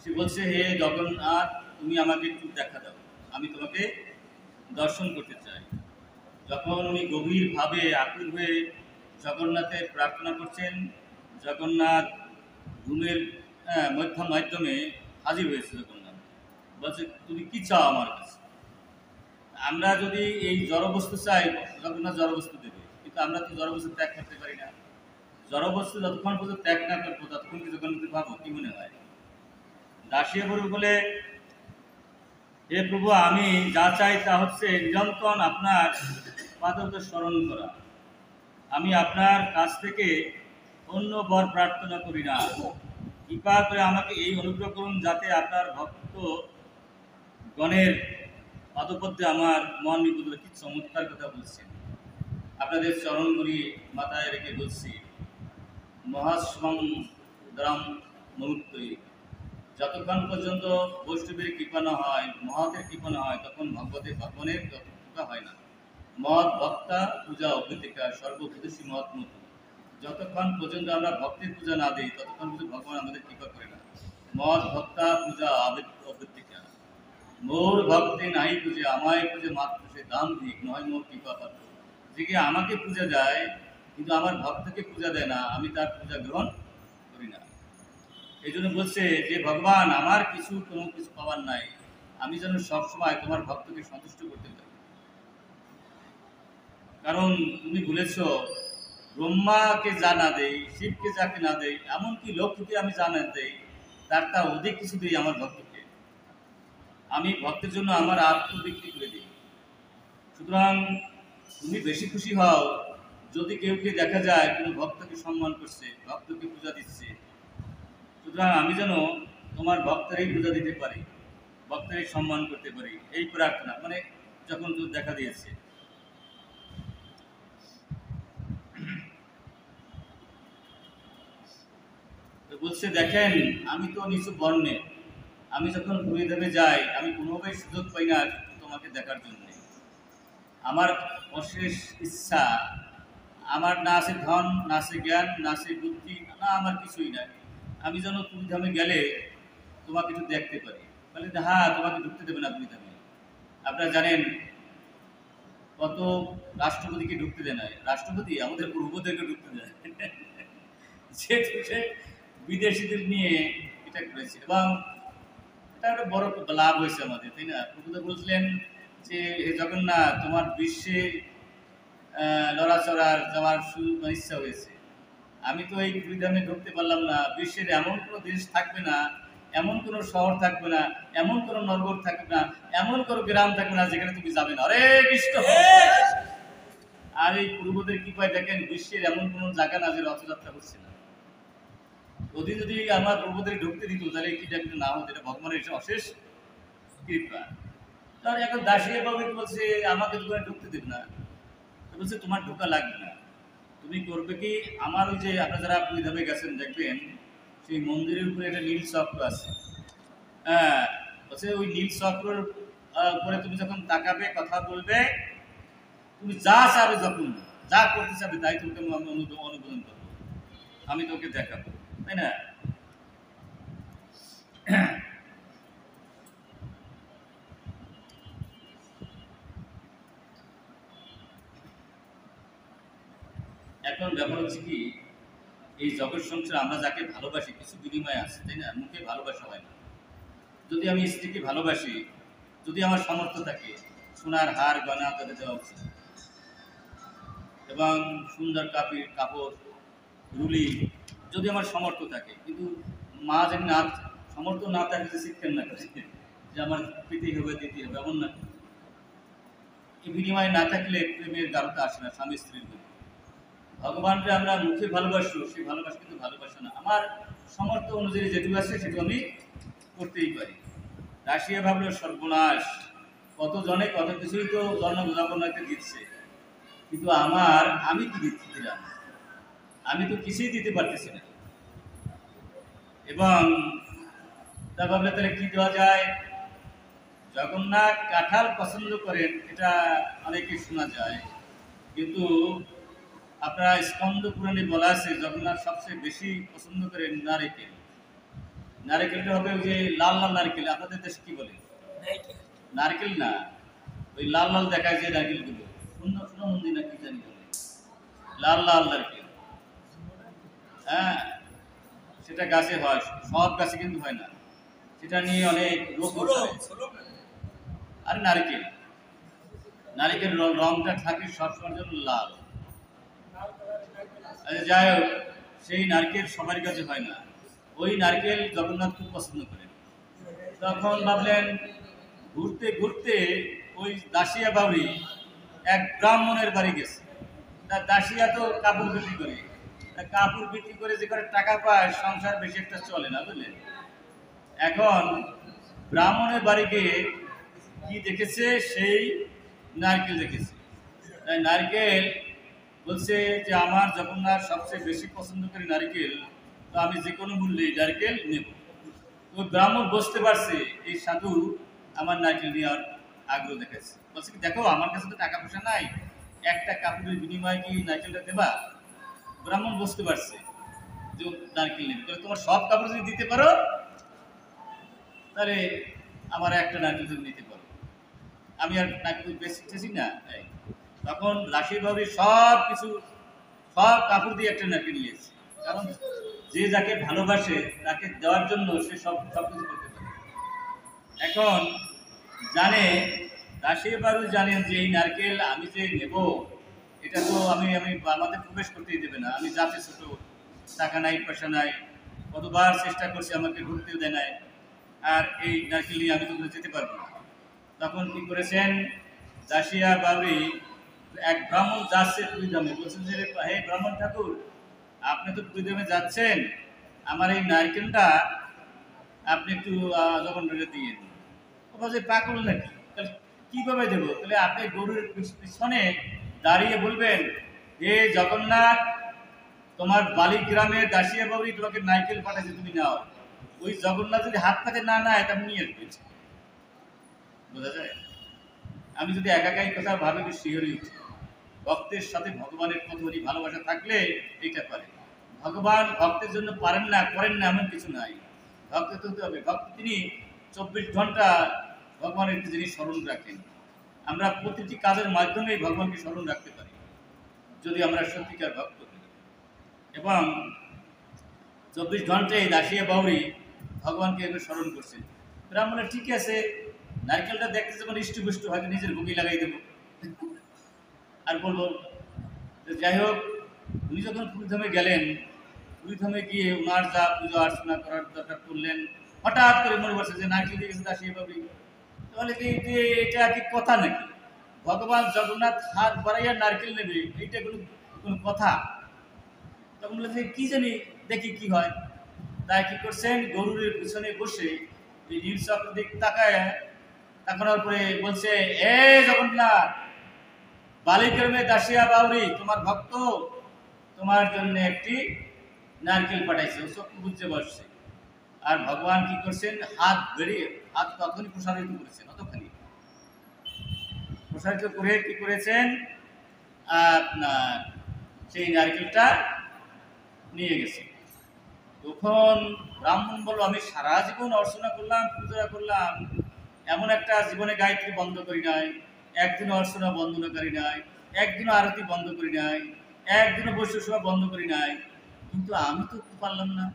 সে বলছে, হে জগন্নাথ, তুমি আমাকে একটু দেখা দাও, আমি তোমাকে দর্শন করতে চাই। যখন উনি গভীরভাবে আকুল হয়ে জগন্নাথের প্রার্থনা করছেন, জগন্নাথ ঘুমের মাধ্যমে হাজির হয়েছে। জগন্নাথ বলছে, তুমি কি চাও আমার কাছে? আমরা যদি এই জড়বস্তু চাই, জগন্নাথ জড়বস্তু দেবে, কিন্তু আমরা তো জড়বস্তু ত্যাগ করতে পারি না। জড়বস্তু যতক্ষণ পর্যন্ত ত্যাগ না করবো ততক্ষণ কি জগন্নাথ পাবো? কি মনে হয়? দাসিয়া বলবে বলে, হে প্রভু, আমি যা চাই তা হচ্ছে নিরন্তর আপনার পাদকে স্মরণ করা। আমি আপনার কাছ থেকে অন্য বর প্রার্থনা করি না। কৃপা করে আমাকে এই অনুগ্রহ করুন, যাতে আপনার ভক্ত গণের পাদপদ্মে আমার মন নিবেদিত। কি চমৎকার কথা বলছেন! আপনাদের চরণগুলি মাথায় রেখে বলছি, মহাশ্রম দ্রাম মুহূর্তই, যতক্ষণ পর্যন্ত বৈষ্ণবের কৃপা না হয়, মহতের কৃপা না হয়, তখন ভগবানের কৃপা হয় না। মহৎ ভক্তা পূজা অভ্যতিকা সর্বভূতসী মহৎ মতো। যতক্ষণ পর্যন্ত আমরা ভক্তির পূজা না দিই, ততক্ষণ পর্যন্ত ভগবান আমাদের কৃপা করে না। মহৎ ভক্তা পূজা অভ্যতিকা, মোর ভক্তি নাই পুজে, আমায় পুজে মাত্র সে দাম দিক, নয় মোর কৃপা পাত্র। যে কি আমাকে পূজা দেয় কিন্তু আমার ভক্তকে পূজা দেয় না, আমি তার পূজা গ্রহণ করি না। এই জন্য বলছে যে ভগবান, আমার কোনো কিছু পাওয়ার নাই, আমি যেন সবসময় তোমার ভক্তকে সন্তুষ্ট করতে পারি। কারণ তুমি বলেছ, ব্রহ্মাকে যা না দেই, শিবকে যাকে না দেই, এমনকি লক্ষ্মীকে আমি যা না দেই, তার তা অধিক কিছু দিই আমার ভক্তকে। আমি ভক্তের জন্য আমার আত্মবিক্রি করে দিই। সুতরাং তুমি বেশি খুশি হও যদি কেউকে দেখা যায় কোনো ভক্তকে সম্মান করছে, ভক্তকে পূজা দিচ্ছে। সুতরাং আমি যেন তোমার ভক্তেরই পূজা দিতে পারি, ভক্তেরই সম্মান করতে পারি, এই প্রার্থনা মানে যখন দেখা দিয়েছে। বলছে, দেখেন আমি তো নিচু বর্ণে, আমি যখন গুরুদেবে যাই আমি কোনোভাবেই সুযোগ পাই না তোমাকে দেখার জন্য। আমার অশেষ ইচ্ছা, আমার না আছে ধন, না আছে জ্ঞান, না আছে বুদ্ধি, না আমার কিছুই নাই, আমি যেন পুরীধামে গেলে তোমাকে একটু দেখতে পারি। বলে, হ্যাঁ, তোমাকে ঢুকতে দেবে না পুরীধামে। আপনারা জানেন কত রাষ্ট্রপতিকে ঢুকতে দেয় না, রাষ্ট্রপতি আমাদের পূর্বদেরকে ঢুকতে দেয়। সে বিদেশিদের নিয়ে এটা করেছে, এবং এটা একটা বড় লাভ হয়েছে আমাদের, তাই না? প্রভুদেব বলছিলেন যে, হে জগন্নাথ, তোমার বিশ্বে লড়াচড়ার যাওয়ার ইচ্ছা হয়েছে, আমি তো এই পুরীধামে ঢুকতে পারলাম না। বিশ্বের এমন কোনো দেশ থাকবে না, এমন কোনো শহর থাকবে না, এমন কোনো নগর থাকবে না, এমন কোনো গ্রাম থাকবে না যেখানে তুমি যাবে না। হরে কৃষ্ণ! আর এই পূর্বদের কৃপায় দেখেন বিশ্বের এমন কোনো জায়গা না যে রথযাত্রা হচ্ছে না। যদি আমার পূর্বদের ঢুকতে দিত, তাহলে কি কিন্তু না হতো। এটা ভগবানের অশেষ কৃপা। তার এখন দাসিয়া বাবু বলছে, আমাকে দোকানে ঢুকতে দেবে না। বলছে, তোমার ঢোকা লাগবে না, তুমি করবে কি, আমার ওই যে আপনারা যারা পুরীধামে গেছেন দেখবেন সেই মন্দিরের উপরে একটা নীল চক্র আছে। হ্যাঁ, বলছে ওই নীল চক্রের উপরে তুমি যখন তাকাবে, কথা বলবে, তুমি যা চাবে, যখন যা করতে চাবে তাই তোমাকে আমি অনুমোদন করবো, আমি তোকে দেখাবো, তাই না? এখন ব্যাপার হচ্ছে কি, এই জগৎ সংসারে আমরা যাকে ভালোবাসি কিছু বিনিময় আছে, তাই না? মুখে ভালোবাসা হয় না। যদি আমি স্ত্রীকে ভালোবাসি, যদি আমার সামর্থ্য থাকে, সোনার হার গয়না তাদের দেওয়া উচিত, এবং সুন্দর কাপড় রুলি যদি আমার সামর্থ্য থাকে। কিন্তু মা যদি না সামর্থ্য না থাকে, যে শিক্ষা না করে যে আমার পেতেই হবে, দিতেই হবে, এমন না। এই বিনিময় না থাকলে প্রেমের গাঢ়তা আসে না স্বামী স্ত্রীর মধ্যে। ভগবানকে আমরা মুখে ভালোবাসবো, সেই ভালোবাসা কিন্তু ভালোবাসা না। আমার সামর্থ্য অনুযায়ী যেটুকু আছে সেটু আমি করতেই পারি। রাশিয়া ভাবলো সর্বনাশ, কত জনে কত কিছুই তো জন্ম যাপনাকে দিচ্ছে, কিন্তু আমি কি দিচ্ছি না, আমি তো কিছুই দিতে পারতেছি না। এবং তা ভাবলে তাহলে কি দেওয়া যায়? জগন্নাথ কাঁঠাল পছন্দ করেন, এটা অনেকে শোনা যায়, কিন্তু আপনারা স্কন্দ পুরাণে বলা আছে জগন্নাথ সবচেয়ে বেশি পছন্দ করেন নারিকেল। নারিকেলটা হবে ওই যে লাল লাল নারকেল, আপনাদের দেশে কি বলে? নারকেল না, ওই লাল লাল দেখায় যে নারকেলগুলো, সুন্দর সুন্দর মন্দির না কি জানি বলে, লাল লাল নারকেল। হ্যাঁ, সেটা গাছে হয়, সব গাছে কিন্তু হয় না। সেটা নিয়ে অনেক রোগ হয়। আর নারকেল, নারকেল রংটা থাকে সবসময়ের জন্য লাল। যাই হোক, সেই নারকেল সবার কাছে হয় না। ওই নারকেল জগন্নাথ খুব পছন্দ করেন। তখন ভাবলেন, ঘুরতে ঘুরতে ওই দাসিয়া বাউরি এক ব্রাহ্মণের বাড়ি গেছে। তার দাসিয়া তো কাপড় বিক্রি করে, কাপড় বিক্রি করে যে করে টাকা পায়, সংসার বেশি একটা চলে না, বুঝলেন? এখন ব্রাহ্মণের বাড়ি গিয়ে কি দেখেছে? সেই নারকেল দেখেছে। তাই নারকেল বলছে যে আমার জগন্নাথ সবচেয়ে বেশি পছন্দ করি নারকেল, তো আমি যে কোনো মূল্যে নারকেল নেব। তো ব্রাহ্মণ বুঝতে পারছে এই সাধু আমার নারকেল নেওয়ার আগ্রহ দেখাচ্ছে। বলছে কি, দেখো আমার কাছে তো টাকা পয়সা নাই, একটা কাপড়ের বিনিময়ে কি নারকেলটা দেবা? ব্রাহ্মণ বুঝতে পারছে যে নারকেল নেবে। তাহলে তোমার সব কাপড় যদি দিতে পারো, তাহলে আমার একটা নারকেল যদি নিতে পারো, আমি আর নারকেল বেশি না। তখন রাশির ভাবে সব কিছু, সব কাপড় দিয়ে একটা নারকেল নিয়েছে। কারণ যে যাকে ভালোবাসে তাকে দেওয়ার জন্য সে সব কিছু করতে পারে। এখন জানে, রাশির বাবু জানেন যে এই নারকেল আমি যে নেব, এটা তো আমি আমাদের প্রবেশ করতেই দেবে না। আমি যাতে ছোট, টাকা নাই পয়সা নাই, কতবার চেষ্টা করছি, আমাকে ঢুকতেও দেয় নাই। আর এই নারকেল নিয়ে আমি তো যেতে পারবো না। তখন কি করেছেন দাসিয়া বাবরি? এক ব্রাহ্মণ যাচ্ছে পুরীধামে, বলছেন যে হে ব্রাহ্মণ ঠাকুর, আপনি তো পুরীধামে যাচ্ছেন, আমার এই নারকেলটা আপনি একটু যখন রেখে দিয়ে দিন। ও বলছে পাগল নাকি, তাহলে কীভাবে দেবো? তাহলে আপনি গরুর পিছনে দাঁড়িয়ে বলবেন, হে জগন্নাথ, তোমার বালিগ্রামে দাসিয়া বাবরি তোমাকে নারকেল পাঠাচ্ছে, তুমি নাও। ওই জগন্নাথ যদি হাত পাতে না নেয়, তা নিয়ে আসবে। বোঝা যায়? আমি যদি একাই কথা ভাবে শিহরি উঠি। ভক্তের সাথে ভগবানের কতখানি ভালোবাসা থাকলে এটা পারে। ভগবান ভক্তের জন্য পারেন না, করেন না, এমন কিছু নাই। ভক্ত হতে হবে। ভক্ত তিনি 24 ঘন্টা ভগবানের যিনি স্মরণ রাখেন। আমরা প্রতিটি কাজের মাধ্যমেই ভগবানকে স্মরণ রাখতে পারি, যদি আমরা সত্যিকার ভক্ত হই। এবং 24 ঘন্টায় দাসিয়া বাউরি ভগবানকে স্মরণ করছেন। ব্রাহ্মণের ঠিক আছে, নারকেলটা দেখতে যখন ইষ্টপুষ্ট, হয়তো নিজের ভুগি লাগাই দেবো আর বলবো। যাই হোক, উনি যখন পুরীধামে গেলেন, পুরীধামে গিয়ে ওনার যা পুজো অর্চনা করার দরকার করলেন, হঠাৎ করে মনে পড়ছে যে নারকেল দিয়ে গেছে দাসিয়া বাবরি। তাহলে কি এটা কি কথা নাকি? ভগবান জগন্নাথ হাত বাড়াইয়া নারকেল নেবে, এইটা কোনো কথা? তখন বলে যে কি জানি, দেখি কি হয়। তাই কি করছেন, গরুরের পিছনে বসে এই নীলচক্র দিক তাকানোর পরে বলছে, এ জগন্নাথ, বালিগ্রামে দাসিয়া বাউরি তোমার ভক্ত তোমার জন্য একটি নারকেল পাঠাইছে। ও চক্ষু বুঝতে বসছে। আর ভগবান কি করছেন, হাত বেরিয়ে হাত তখনই প্রসারিত করেছেন, অতখানি প্রসারিত করে কি করেছেন, আপনার সেই নারকেলটা নিয়ে গেছে। তখন ব্রাহ্মণ বলল, আমি সারা জীবন অর্চনা করলাম, পূজা করলাম, এমন একটা জীবনে গায়ত্রী বন্ধ করি নাই, একদিনও অর্চনা বন্ধ করি নাই, একদিনও আরতি বন্ধ করি নাই, একদিনও বৈষ্ণব সেবা বন্ধ করি নাই। কিন্তু আমি তো পারলাম না।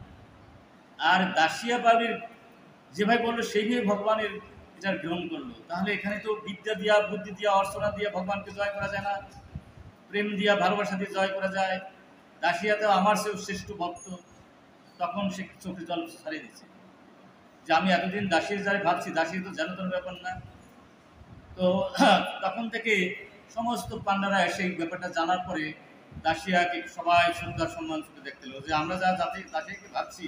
আর দাসিয়া বাবির যে ভাই বললো সেই নিয়ে ভগবানের এটা গ্রহণ করলো। তাহলে এখানে তো বিদ্যা দিয়া, বুদ্ধি দিয়া, অর্চনা দিয়া ভগবানকে জয় করা যায় না? প্রেম দিয়া, ভালোবাসা দিয়ে জয় করা যায়। দাসিয়া তো আমার সে শ্রেষ্ঠ ভক্ত। তখন সে চোখে জল ছাড়িয়ে দিচ্ছে যে আমি এতদিন দাসীর যারা ভাবছি, দাসী তো জানো কোনো ব্যাপার না। তো তখন থেকে সমস্ত পান্ডারা সেই ব্যাপারটা জানার পরে দাসিয়াকে সবাই শ্রদ্ধার সম্মান করে দেখতে হলো যে আমরা যা জাতি দাসিয়াকে ভাবছি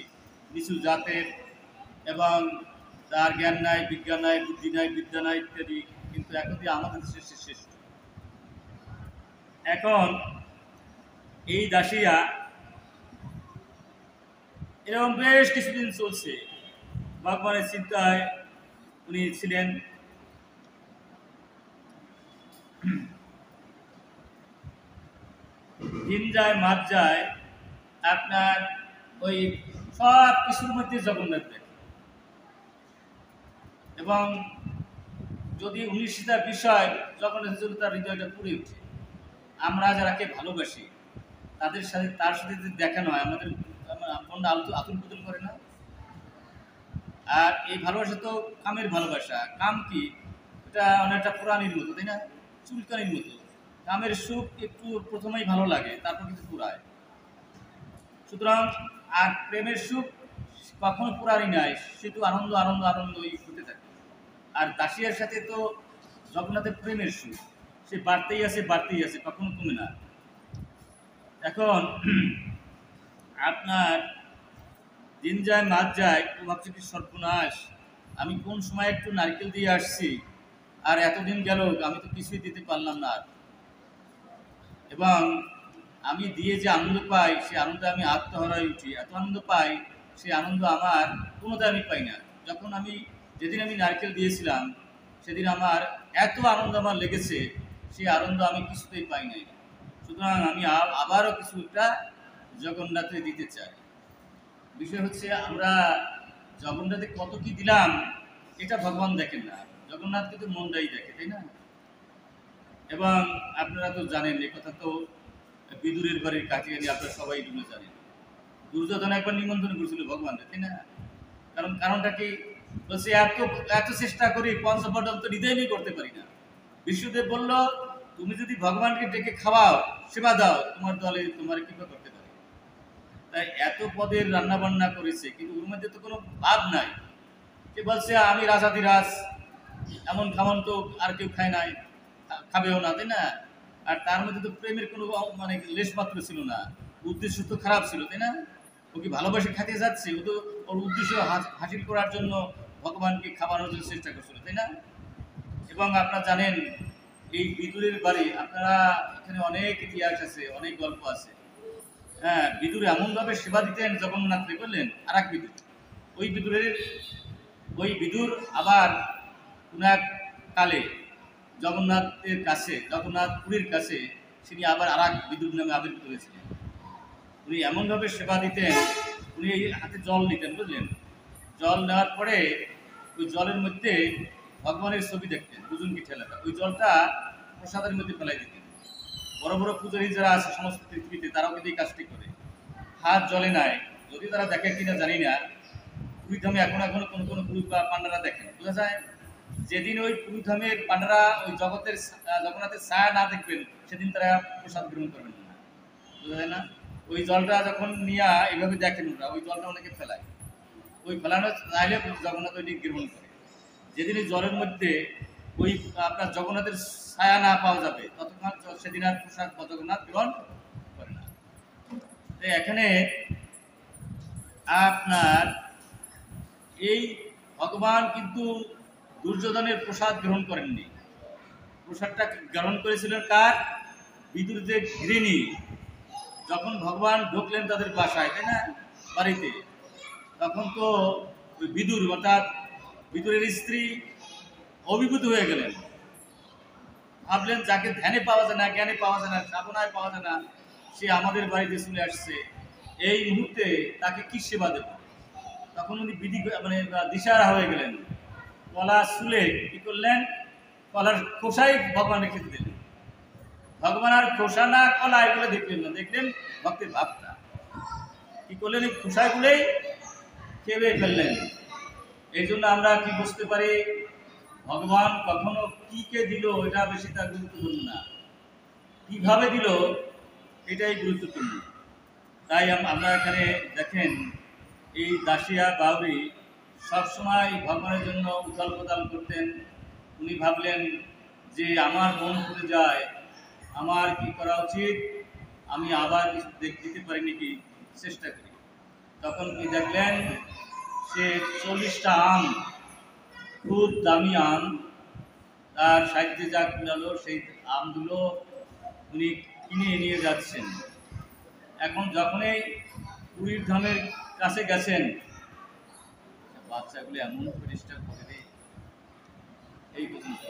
নিচু জাতের, এবং তার জ্ঞান নাই, বিজ্ঞান নাই, বুদ্ধি নাই, বিদ্যা নাই ইত্যাদি, কিন্তু এখন দিয়ে আমাদের দেশের শ্রেষ্ঠ। এখন এই দাসিয়া এরকম বেশ কিছুদিন চলছে। ভগবানের চিন্তায় উনি ছিলেন। দিন যায় মাস যায়, আপনার ওই সব কিছুর মধ্যে জগন্নাথ দেখে, এবং যদি উনিশটার বিষয় জগন্নাথ জন্য তার হৃদয়টা পুড়ে উঠে। আমরা যারাকে ভালোবাসি তাদের সাথে, তার সাথে যদি দেখানো হয় আমাদের মনটা আতুল পুতুল করে না? আর এই ভালোবাসা তো কামের ভালোবাসা। কাম কি? এটা অনেকটা পুরানির মতো, তাই না? চুলকানির মতো। কামের সুখ একটু প্রথমেই ভালো লাগে, তারপর কিন্তু পুরায়। সুতরাং আর প্রেমের সুখ কখনো পুরানি নাই, শুধু আনন্দ আনন্দ আনন্দই হতে থাকে। আর দাসিয়ার সাথে তো জগন্নাথের প্রেমের সুখ, সে বাড়তেই আছে বাড়তেই আছে, কখনো কমে না। এখন আপনার দিন যায় মাস যায়, ও ভাবছে কি সর্বনাশ, আমি কোন সময় একটু নারকেল দিয়ে আসছি, আর এতদিন গেল আমি তো কিছুই দিতে পারলাম না। এবং আমি দিয়ে যে আনন্দ পাই, সে আনন্দে আমি আত্মহারায় উঠি। এত আনন্দ পাই, সেই আনন্দ আমার কোনোটা আমি পাই না। যখন আমি যেদিন আমি নারকেল দিয়েছিলাম সেদিন আমার এত আনন্দ আমার লেগেছে, সেই আনন্দ আমি কিছুতেই পাই নাই। সুতরাং আমি আবারও কিছুটা জগন্নাথে দিতে চাই। বিষয় হচ্ছে আমরা জগন্নাথে কত কি দিলাম এটা ভগবান দেখেন না, জগন্নাথ কিন্তু মনটাই দেখে, তাই না? এবং আপনারা তো জানেন, এই কথা তো বিদুরের বাড়ির কাটিয়ানি আপনারা সবাই জন্য জানেন। দুর্যোধন একবার নিমন্ত্রণ করেছিল ভগবানকে, তাই না? কারণটা কি? বলছে এত এত চেষ্টা করি পঞ্চপটল তো হৃদয় করতে পারি না। বিষ্ণুদেব বলল তুমি যদি ভগবানকে ডেকে খাওয়াও, সেবা দাও, তোমার দলে তোমার কৃপা করতে পারে। তাই এত পদের রান্না বান্না করেছে, কিন্তু ওর মধ্যে তো কোনো ভাব নাই। সে বলছে আমি রাজাধিরাজ, এমন খাওয়ান তো আর কেউ খায় নাই, খাবেও না, তাই না? আর তার মধ্যে তো প্রেমের কোনো মানে লেশ মাত্র ছিল না। উদ্দেশ্য তো খারাপ ছিল, তাই না? ও কি ভালোবাসে খেতে যাচ্ছে? ও তো ওর উদ্দেশ্য হাসিল করার জন্য ভগবানকে খাওয়ানোর জন্য চেষ্টা করছিল, তাই না? এবং আপনারা জানেন এই বিদুরের বাড়ি, আপনারা এখানে অনেক ইতিহাস আছে, অনেক গল্প আছে। হ্যাঁ, বিদুর এমনভাবে সেবা দিতেন জগন্নাথকে, বললেন আর এক বিদুর। ওই বিদুর আবার কোন এক কালে জগন্নাথের কাছে, জগন্নাথ পুরীর কাছে তিনি আবার আর এক বিদুর নামে আবির্ভূত হয়েছিলেন। উনি এমনভাবে সেবা দিতেন, উনি হাতে জল নিতেন, বুঝলেন? জল নেওয়ার পরে ওই জলের মধ্যে ভগবানের ছবি দেখতেন, দুজনকে ঠেলাটা, ওই জলটা প্রসাদের মধ্যে ফেলাই দিতেন। বড় বড় পূজারী যারা আছে সমস্ত পৃথিবীতে, তারাও কিন্তু এই কাজটি করে। হাত জলে নাই, যদি তারা দেখে কিনা জানি না। পুরীধামে এখনো কোনো কোনো পুরুষ বা পান্ডারা দেখেন, বোঝা যায়। যেদিন ওই পুরীধামের পান্ডারা ওই জগন্নাথের ছায়া না দেখবেন, সেদিন তারা প্রসাদ গ্রহণ করবেন না, বোঝা যায় না? ওই জলটা যখন নিয়ে এইভাবে দেখেন ওরা, ওই জলটা অনেকে ফেলায়, ওই ফেলানো চাইলে জগন্নাথ ওইটি গ্রহণ করে। যেদিন এই জলের মধ্যে ওই আপনার জগন্নাথের ছায়া না পাওয়া যাবে, ততক্ষণ সেদিন আর প্রসাদ জগন্নাথ গ্রহণ করে না। এখানে আপনার এই ভগবান কিন্তু দুর্যোধনের প্রসাদ গ্রহণ করেননি। প্রসাদটা গ্রহণ করেছিলেন কার? বিদুর যে গৃহিণী, যখন ভগবান ঢুকলেন তাদের বাসায়, তাই না, বাড়িতে, তখন তো ওই বিদুর অর্থাৎ বিদুরের স্ত্রী অভিভূত হয়ে গেলেন। ভাবলেন যাকে ধ্যানে পাওয়া যায় না, জ্ঞানে পাওয়া যায় না, সাধনায় পাওয়া যায় না, সে আমাদের বাড়িতে চলে আসছে, এই মুহূর্তে তাকে কি সেবা দেব? তখন উনি মানে দিশারা হয়ে গেলেন। কলা শুলে কি করলেন? কলার খোসাই ভগবানের খেতে দিলেন। ভগবান আর খোসা না কলা এগুলো দেখলেন না, দেখলেন ভক্তের ভাবটা। কি করলেন, এই খোসাগুলোই খেয়ে ফেললেন। এই জন্য আমরা কি বুঝতে পারি, ভগবান কখনো কি কে দিল এটা বেশি তার গুরুত্বপূর্ণ না, কিভাবে দিল এটাই গুরুত্বপূর্ণ। তাই আমরা এখানে দেখেন এই দাসিয়া বাউরি সবসময় ভগবানের জন্য উথাল পাতাল করতেন। উনি ভাবলেন যে আমার মন পড়ে যায়, আমার কি করা উচিত, আমি আবার কিছু দিতে পারি নাকি, চেষ্টা করি। তখন কি দেখলেন, সে 40টা আম, খুব দামি আম, তার সাহিত্যে যা কুড়ালো সেই আমগুলো উনি কিনে নিয়ে যাচ্ছেন। এখন যখনই পুরীর ধামের কাছে গেছেন, বাচ্চাগুলো এমন পরিষ্কার করে দেয় এই পর্যন্ত।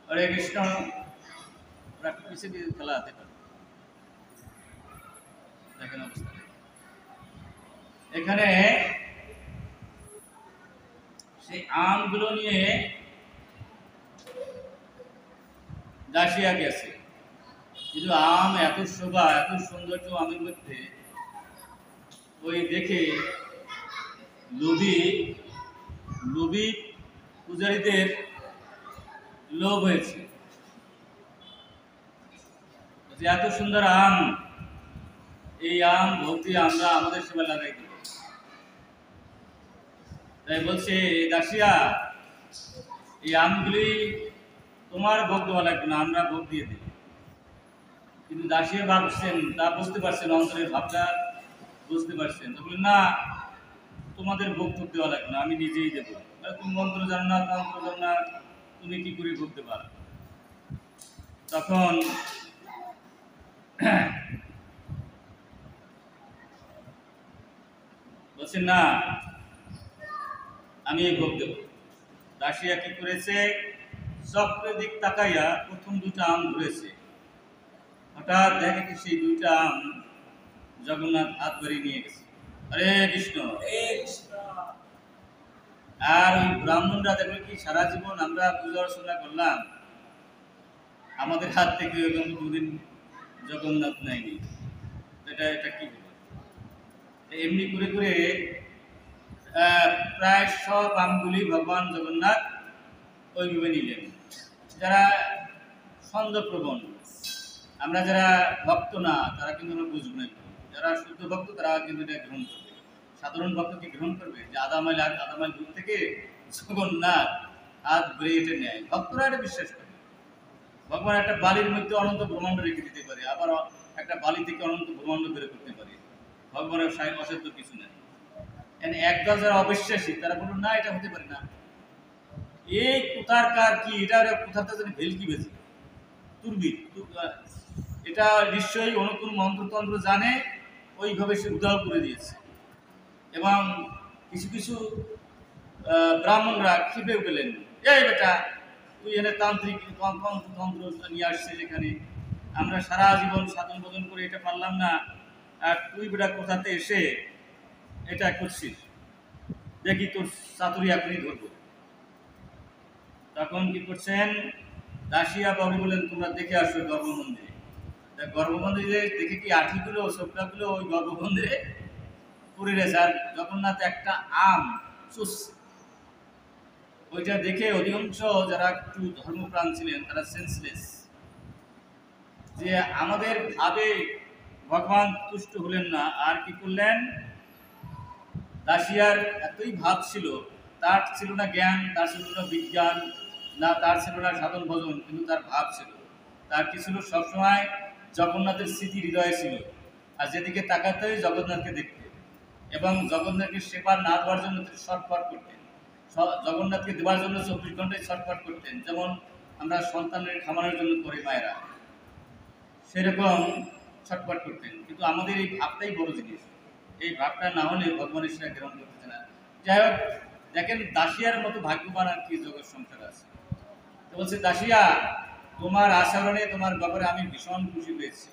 হরে কৃষ্ণ, ওরা পিছিয়ে দিয়ে খেলা হাতে পারে, দেখেন অবস্থা। এখানে সেই আমগুলো নিয়ে দাসিয়া গেছে, কিন্তু আম এত শোভা, এত সৌন্দর্য আমের মধ্যে, ওই দেখে লোভী লোভী পূজারীদের লোভ হয়েছে যে এত সুন্দর আম, এই আম ভক্তি আমরা আমাদের সেবা লাগাই দিব। তাই বলছে দাসিয়া, এই আমগুলি তোমার ভোগ দেওয়া লাগবে না, আমরা ভোগ দিয়ে দিই। কিন্তু দাসিয়া ভাবছেন, তা বুঝতে পারছেন, অন্তরের ভাবটা বুঝতে পারছেন, তো বললেন না, তোমাদের ভোগ দেওয়া লাগবে না, আমি নিজেই দেবো। তুমি মন্ত্র জানো না, তন্ত্র জানো না, তুমি কি করে ভোগ দেবা? তখন বলছেন না, আমি এই ভোগ দেব। দাসিয়া কি করেছে, চক্রের দিক তাকাইয়া প্রথম 2টা আম ধরেছে। হঠাৎ দেখে কি সেই 2টা আম জগন্নাথ হাত বাড়িয়ে নিয়ে গেছে। হরে কৃষ্ণ। আর ওই ব্রাহ্মণরা দেখলো কি, সারা জীবন আমরা পূজা অর্চনা করলাম, আমাদের হাত থেকে এরকম 2 দিন জগন্নাথ নেয়নি, এটা কি হলো? এমনি করে করে প্রায় সব আমগুলি ভগবান জগন্নাথ ওইভাবে নিলেন। যারা ছন্দপ্রবণ, আমরা যারা ভক্ত না, তারা কিন্তু আমরা বুঝবো না। যারা শুদ্ধ ভক্ত তারা কিন্তু এটা গ্রহণ করবে। সাধারণ ভক্ত কি গ্রহণ করবে যে আধা মাইল দূর থেকে জগন্নাথ হাত ঘুরে এটা নেয়? ভক্তরা এটা বিশ্বাস করে। ভগবান একটা বালির মধ্যে অনন্ত ব্রহ্মাণ্ড রেখে দিতে পারে, আবার একটা বালি থেকে অনন্ত ব্রহ্মাণ্ড বের করতে পারে। ভগবানের অসাধ্য কিছু নেই। একদল যারা অবিশ্বাসী তারা বলল না, এটা হতে পারে না, এই কোথার কার কি, এটা কোথাতে যেন ভেলকি বেছে তুরবি, এটা নিশ্চয়ই অনুকূল মন্ত্রতন্ত্র জানে, ওইভাবে সে উদাহ করে দিয়েছে। এবং কিছু কিছু ব্রাহ্মণরা ক্ষিপে গেলেন, এই বেটা তুই এনে তান্ত্রিক তন্ত্র নিয়ে আসছিস এখানে, আমরা সারা জীবন সাধন ভোজন করে এটা পারলাম না, আর তুই বেটা কোথাতে এসে এটা করছিস, দেখি তোর চাতুরি এখনই ধরবো। তখন কি করছেন, দাসিয়া বাবু বলেন, তোমরা দেখে আসো গর্ভমন্দিরে। গর্ভমন্দিরে দেখে কি আঠিগুলো সবটাগুলো ওই গর্ভমন্দিরে পড়ে রয়েছে, আর জগন্নাথ একটা আম চুষছে। ওইটা দেখে অধিকাংশ যারা একটু ধর্মপ্রাণ ছিলেন তারা সেন্সলেস, যে আমাদের ভাবে ভগবান তুষ্ট হলেন না। আর কি করলেন, দাসিয়ার এতই ভাব ছিল, তার ছিল না জ্ঞান, তার ছিল না বিজ্ঞান, না তার ছিল না সাধন ভজন, কিন্তু তার ভাব ছিল। তার কি ছিল, সবসময় জগন্নাথের স্মৃতি হৃদয়ে ছিল, আর যেদিকে তাকাতেই জগন্নাথকে দেখতে, এবং জগন্নাথকে সেবা না দেওয়ার জন্য তিনি ছটফট করতেন, জগন্নাথকে দেওয়ার জন্য 24 ঘন্টায় ছটফট করতেন, যেমন আমরা সন্তানের খামানোর জন্য করি মায়েরা, সেরকম ছটফট করতেন। কিন্তু আমাদের এই ভাবটাই বড় জিনিস, এই ভাবটা না হলে ভগবানের সেটা গ্রহণ করতেছে না। যাই হোক, দেখেন দাসিয়ার মতো ভাগ্যবান আর কি জগৎ সংসার আছে। তো বলছে, দাসিয়া তোমার আচরণে, তোমার ব্যাপারে আমি ভীষণ খুশি পেয়েছি।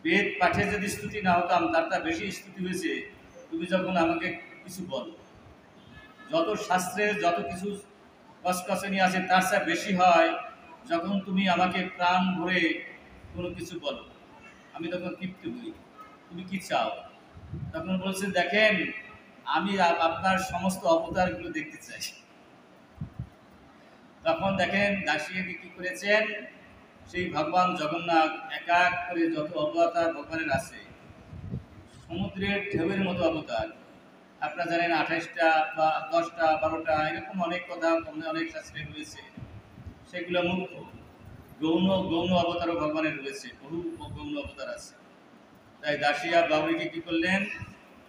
বেদ পাঠে যদি স্তুতি না হতাম, তার বেশি স্তুতি হয়েছে তুমি যখন আমাকে কিছু বলো। যত শাস্ত্রে যত কিছু কসকসনি আছে তার চেয়ে বেশি হয় যখন তুমি আমাকে প্রাণ ভরে কোনো কিছু বলো, আমি তখন তৃপ্তি হই। তুমি কি চাও? তখন বলছে, দেখেন আমি আপনার সমস্ত অবতারগুলো দেখতে চাই। তখন দেখেন দাসীকে কি করেছেন, সেই ভগবান জগন্নাথ এক এক করে যত অবতার ভগবানের আছে, সমুদ্রের ঢেউয়ের মতো অবতার। আপনারা জানেন 28টা বা 10টা 12টা এরকম অনেক কথা অনেক শাস্ত্রে রয়েছে। সেগুলো মুখ্য গৌণ গৌণ অবতারও ভগবানের রয়েছে, বহু গৌণ অবতার আছে। তাই দাসী আর বাউরিকে কি করলেন,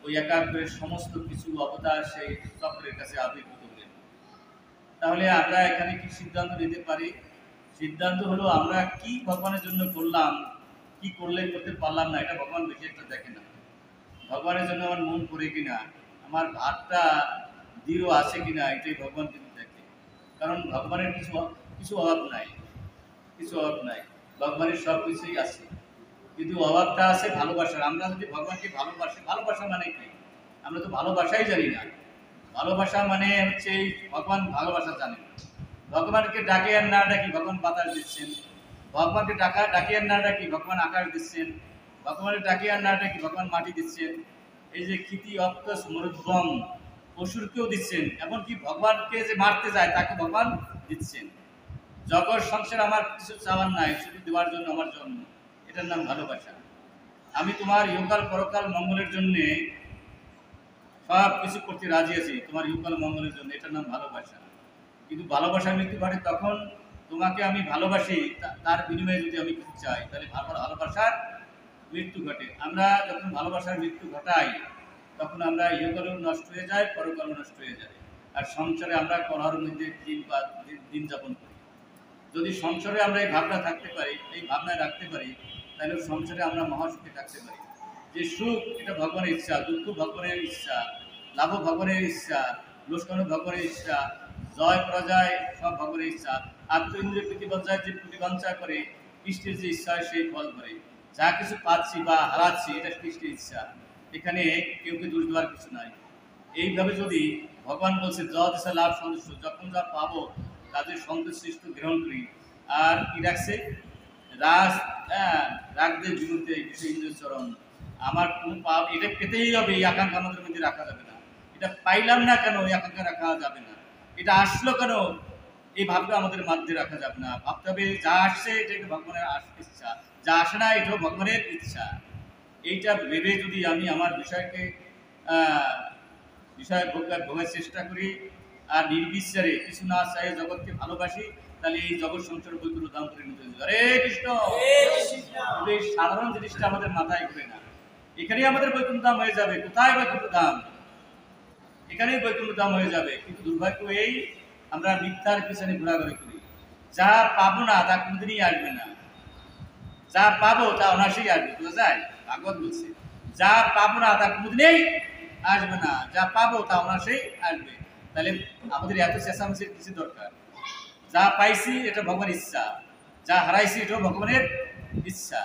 ওই এক এক করে সমস্ত কিছু অবতার সেই চক্রের কাছে আবির্ভূত হলেন। তাহলে আমরা এখানে কি সিদ্ধান্ত নিতে পারি? সিদ্ধান্ত হলো আমরা কি ভগবানের জন্য করলাম, কি করলে করতে পারলাম না, এটা ভগবান বেশি একটা দেখে না। ভগবানের জন্য আমার মন করে কিনা, আমার ভাতটা দৃঢ় আছে কিনা, এটাই ভগবান কিন্তু দেখে। কারণ ভগবানের কিছু কিছু অভাব নাই, কিছু অভাব নাই, ভগবানের সব কিছুই আছে। কিন্তু অভাবটা আছে ভালোবাসার। আমরা যদি ভগবানকে ভালোবাসি, ভালোবাসা মানে কি? আমরা তো ভালোবাসাই জানি না। ভালোবাসা মানে হচ্ছে ভগবান ভালোবাসা জানে। ভগবানকে ডাকে আর না ডাকি ভগবান বাতাস দিচ্ছেন, ভগবানকে ডাকি আর না ডাকি ভগবান আকাশ দিচ্ছেন, ভগবানের ডাকি আর না ডাকি ভগবান মাটি দিচ্ছেন। এই যে ক্ষিতি অক্তস মরুদ্বম, পশুরকেও দিচ্ছেন, এমনকি ভগবানকে যে মারতে যায় তাকে ভগবান দিচ্ছেন। জগৎ সংসার আমার কিছু চাওয়ার নাই, শুধু দেওয়ার জন্য আমার জন্ম, এটার নাম ভালোবাসা। আমি তোমার ইহকাল পরকাল মঙ্গলের জন্যে সব কিছু করতে রাজি আছি, তোমার ইহকাল মঙ্গলের জন্য, এটার নাম ভালোবাসা। কিন্তু ভালোবাসার মৃত্যু ঘটে তখন তোমাকে আমি ভালোবাসি, তার বিনিময়ে যদি আমি কিছু চাই, তাহলে ভালোবাসার মৃত্যু ঘটে। আমরা যখন ভালোবাসার মৃত্যু ঘটাই তখন আমরা ইহকালও নষ্ট হয়ে যায়, পরকালও নষ্ট হয়ে যায়। আর সংসারে আমরা কলহের মধ্যে দিন যাপন করি। যদি সংসারে আমরা এই ভাবনা থাকতে পারি, এই ভাবনায় রাখতে পারি, তাহলে সংসারে আমরা মহাসুখে থাকতে পারি। যে সুখ এটা ভগবানের ইচ্ছা, দুঃখ ভগবানের ইচ্ছা, লাভ ভগবানের ইচ্ছা, লোকসান ভগবানের ইচ্ছা, জয় পরাজয় সব ভগবানের ইচ্ছা। আত্ম ইন্দ্রিয় প্রতিবঞ্চায় যে প্রতিবঞ্চা করে, কৃষ্ণের যে ইচ্ছা হয় সেই ফল করে। যা কিছু পাচ্ছি বা হারাচ্ছি এটা কৃষ্ণের ইচ্ছা, এখানে কেউ দোষ দেওয়ার কিছু নাই। এইভাবে যদি ভগবান বলছে যত ইচ্ছা লাভ সন্তুষ্ট, যখন যা পাবো তাদের সন্তুষ্ট গ্রহণ করি। আর কি রাখছে, রাগদের বিরুদ্ধে বিষয় ইন্দ্র চরণ, আমার কোন পাপ এটা পেতেই হবে, এই আকাঙ্ক্ষা আমাদের মধ্যে রাখা যাবে না। এটা পাইলাম না কেন, এই আকাঙ্ক্ষা রাখা যাবে না। এটা আসলো কেন, এই ভাবটা আমাদের মধ্যে রাখা যাবে না। ভাবতে হবে যা আসছে এটা ভগবানের ইচ্ছা, যা আসে না এটাও ভগবানের ইচ্ছা। এইটা ভেবে যদি আমি আমার বিষয়কে বিষয় ভোগের চেষ্টা করি আর নির্বিচারে কিছু না চাই জগৎকে ভালোবাসি, তাহলে এই জগৎ সংসার বৈকুণ্ঠ ধাম পরিণত হয়ে যাবে। হরে কৃষ্ণ। কিন্তু এই সাধারণ জিনিসটা আমাদের মাথায় ঘুরে না। এখানেই আমাদের বৈকুণ্ঠ ধাম হয়ে যাবে। কোথায় বৈকুণ্ঠ ধাম? এখানেই বৈকুণ্ঠ ধাম হয়ে যাবে। কিন্তু দুর্ভাগ্য এই, আমরা মিথ্যার পিছনে ঘোরাঘুরি করি। যা পাবো না তা কোনোদিনই আসবে না, যা পাবো তা অনায়াসেই আসবে। বোঝা যায়? ভাগবত বলছে যা পাবো না তা কোনোদিনই আসবে না, যা পাবো তা অনায়াসেই আসবে। তাহলে আমাদের এত চেঁচামেচির কিছু দরকার? যা পাইছি এটা ভগবানের ইচ্ছা, যা হারাইছি এটাও ভগবানের ইচ্ছা।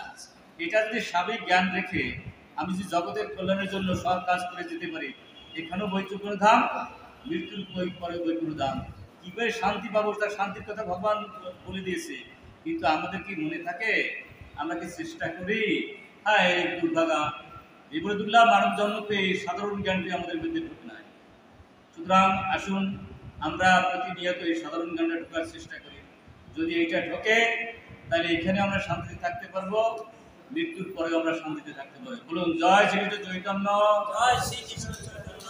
এটা যদি স্বাভাবিক জ্ঞান রেখে আমি যদি জগতের কল্যাণের জন্য সব কাজ করে যেতে পারি, এখানেও বৈকুণ্ঠ ধাম, মৃত্যুর পরে বৈকুণ্ঠ ধাম। কি করে শান্তি পাবো, তার শান্তির কথা ভগবান বলে দিয়েছে। কিন্তু আমাদের কি মনে থাকে? আমরা কি চেষ্টা করি? হ্যাঁ, এই দুর্ভাগা এবারে দুর্লভ মানব জন্ম পেয়ে সাধারণ জ্ঞানটি আমাদের মধ্যে ঢুকে নাই। সুতরাং আসুন আমরা প্রতিনিয়ত এই সাধারণ জ্ঞানটা ঢোকার চেষ্টা করি। যদি এইটা ঢোকে তাহলে এখানে আমরা শান্তিতে থাকতে পারবো, মৃত্যুর পরেও আমরা শান্তিতে থাকতে পারবো। বলুন জয় শ্রীকৃষ্ণ চৈতন্য,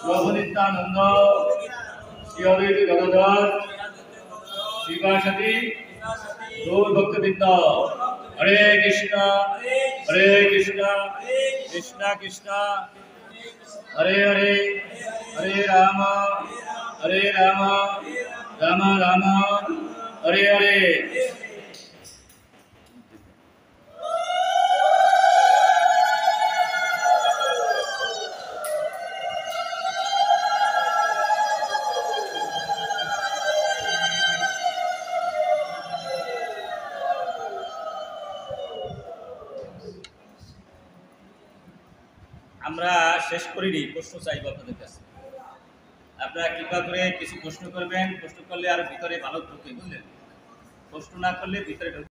প্রভু নিত্যানন্দ, শ্রী অদ্বৈত গদাধর, শিবাসাদী গৌর ভক্তবৃন্দ। হরে কৃষ্ণ কৃষ্ণ কৃষ্ণ হরে হরে, হরে রাম রাম রাম হরে হরে। আমরা শেষ করিনি, প্রশ্ন চাইব আপনাদের কাছে। আপনারা কৃপা করে কিছু প্রশ্ন করবেন, প্রশ্ন করলে আরো ভিতরে ভালো ঢুকে, বুঝলেন? প্রশ্ন না করলে ভিতরে ঢুকে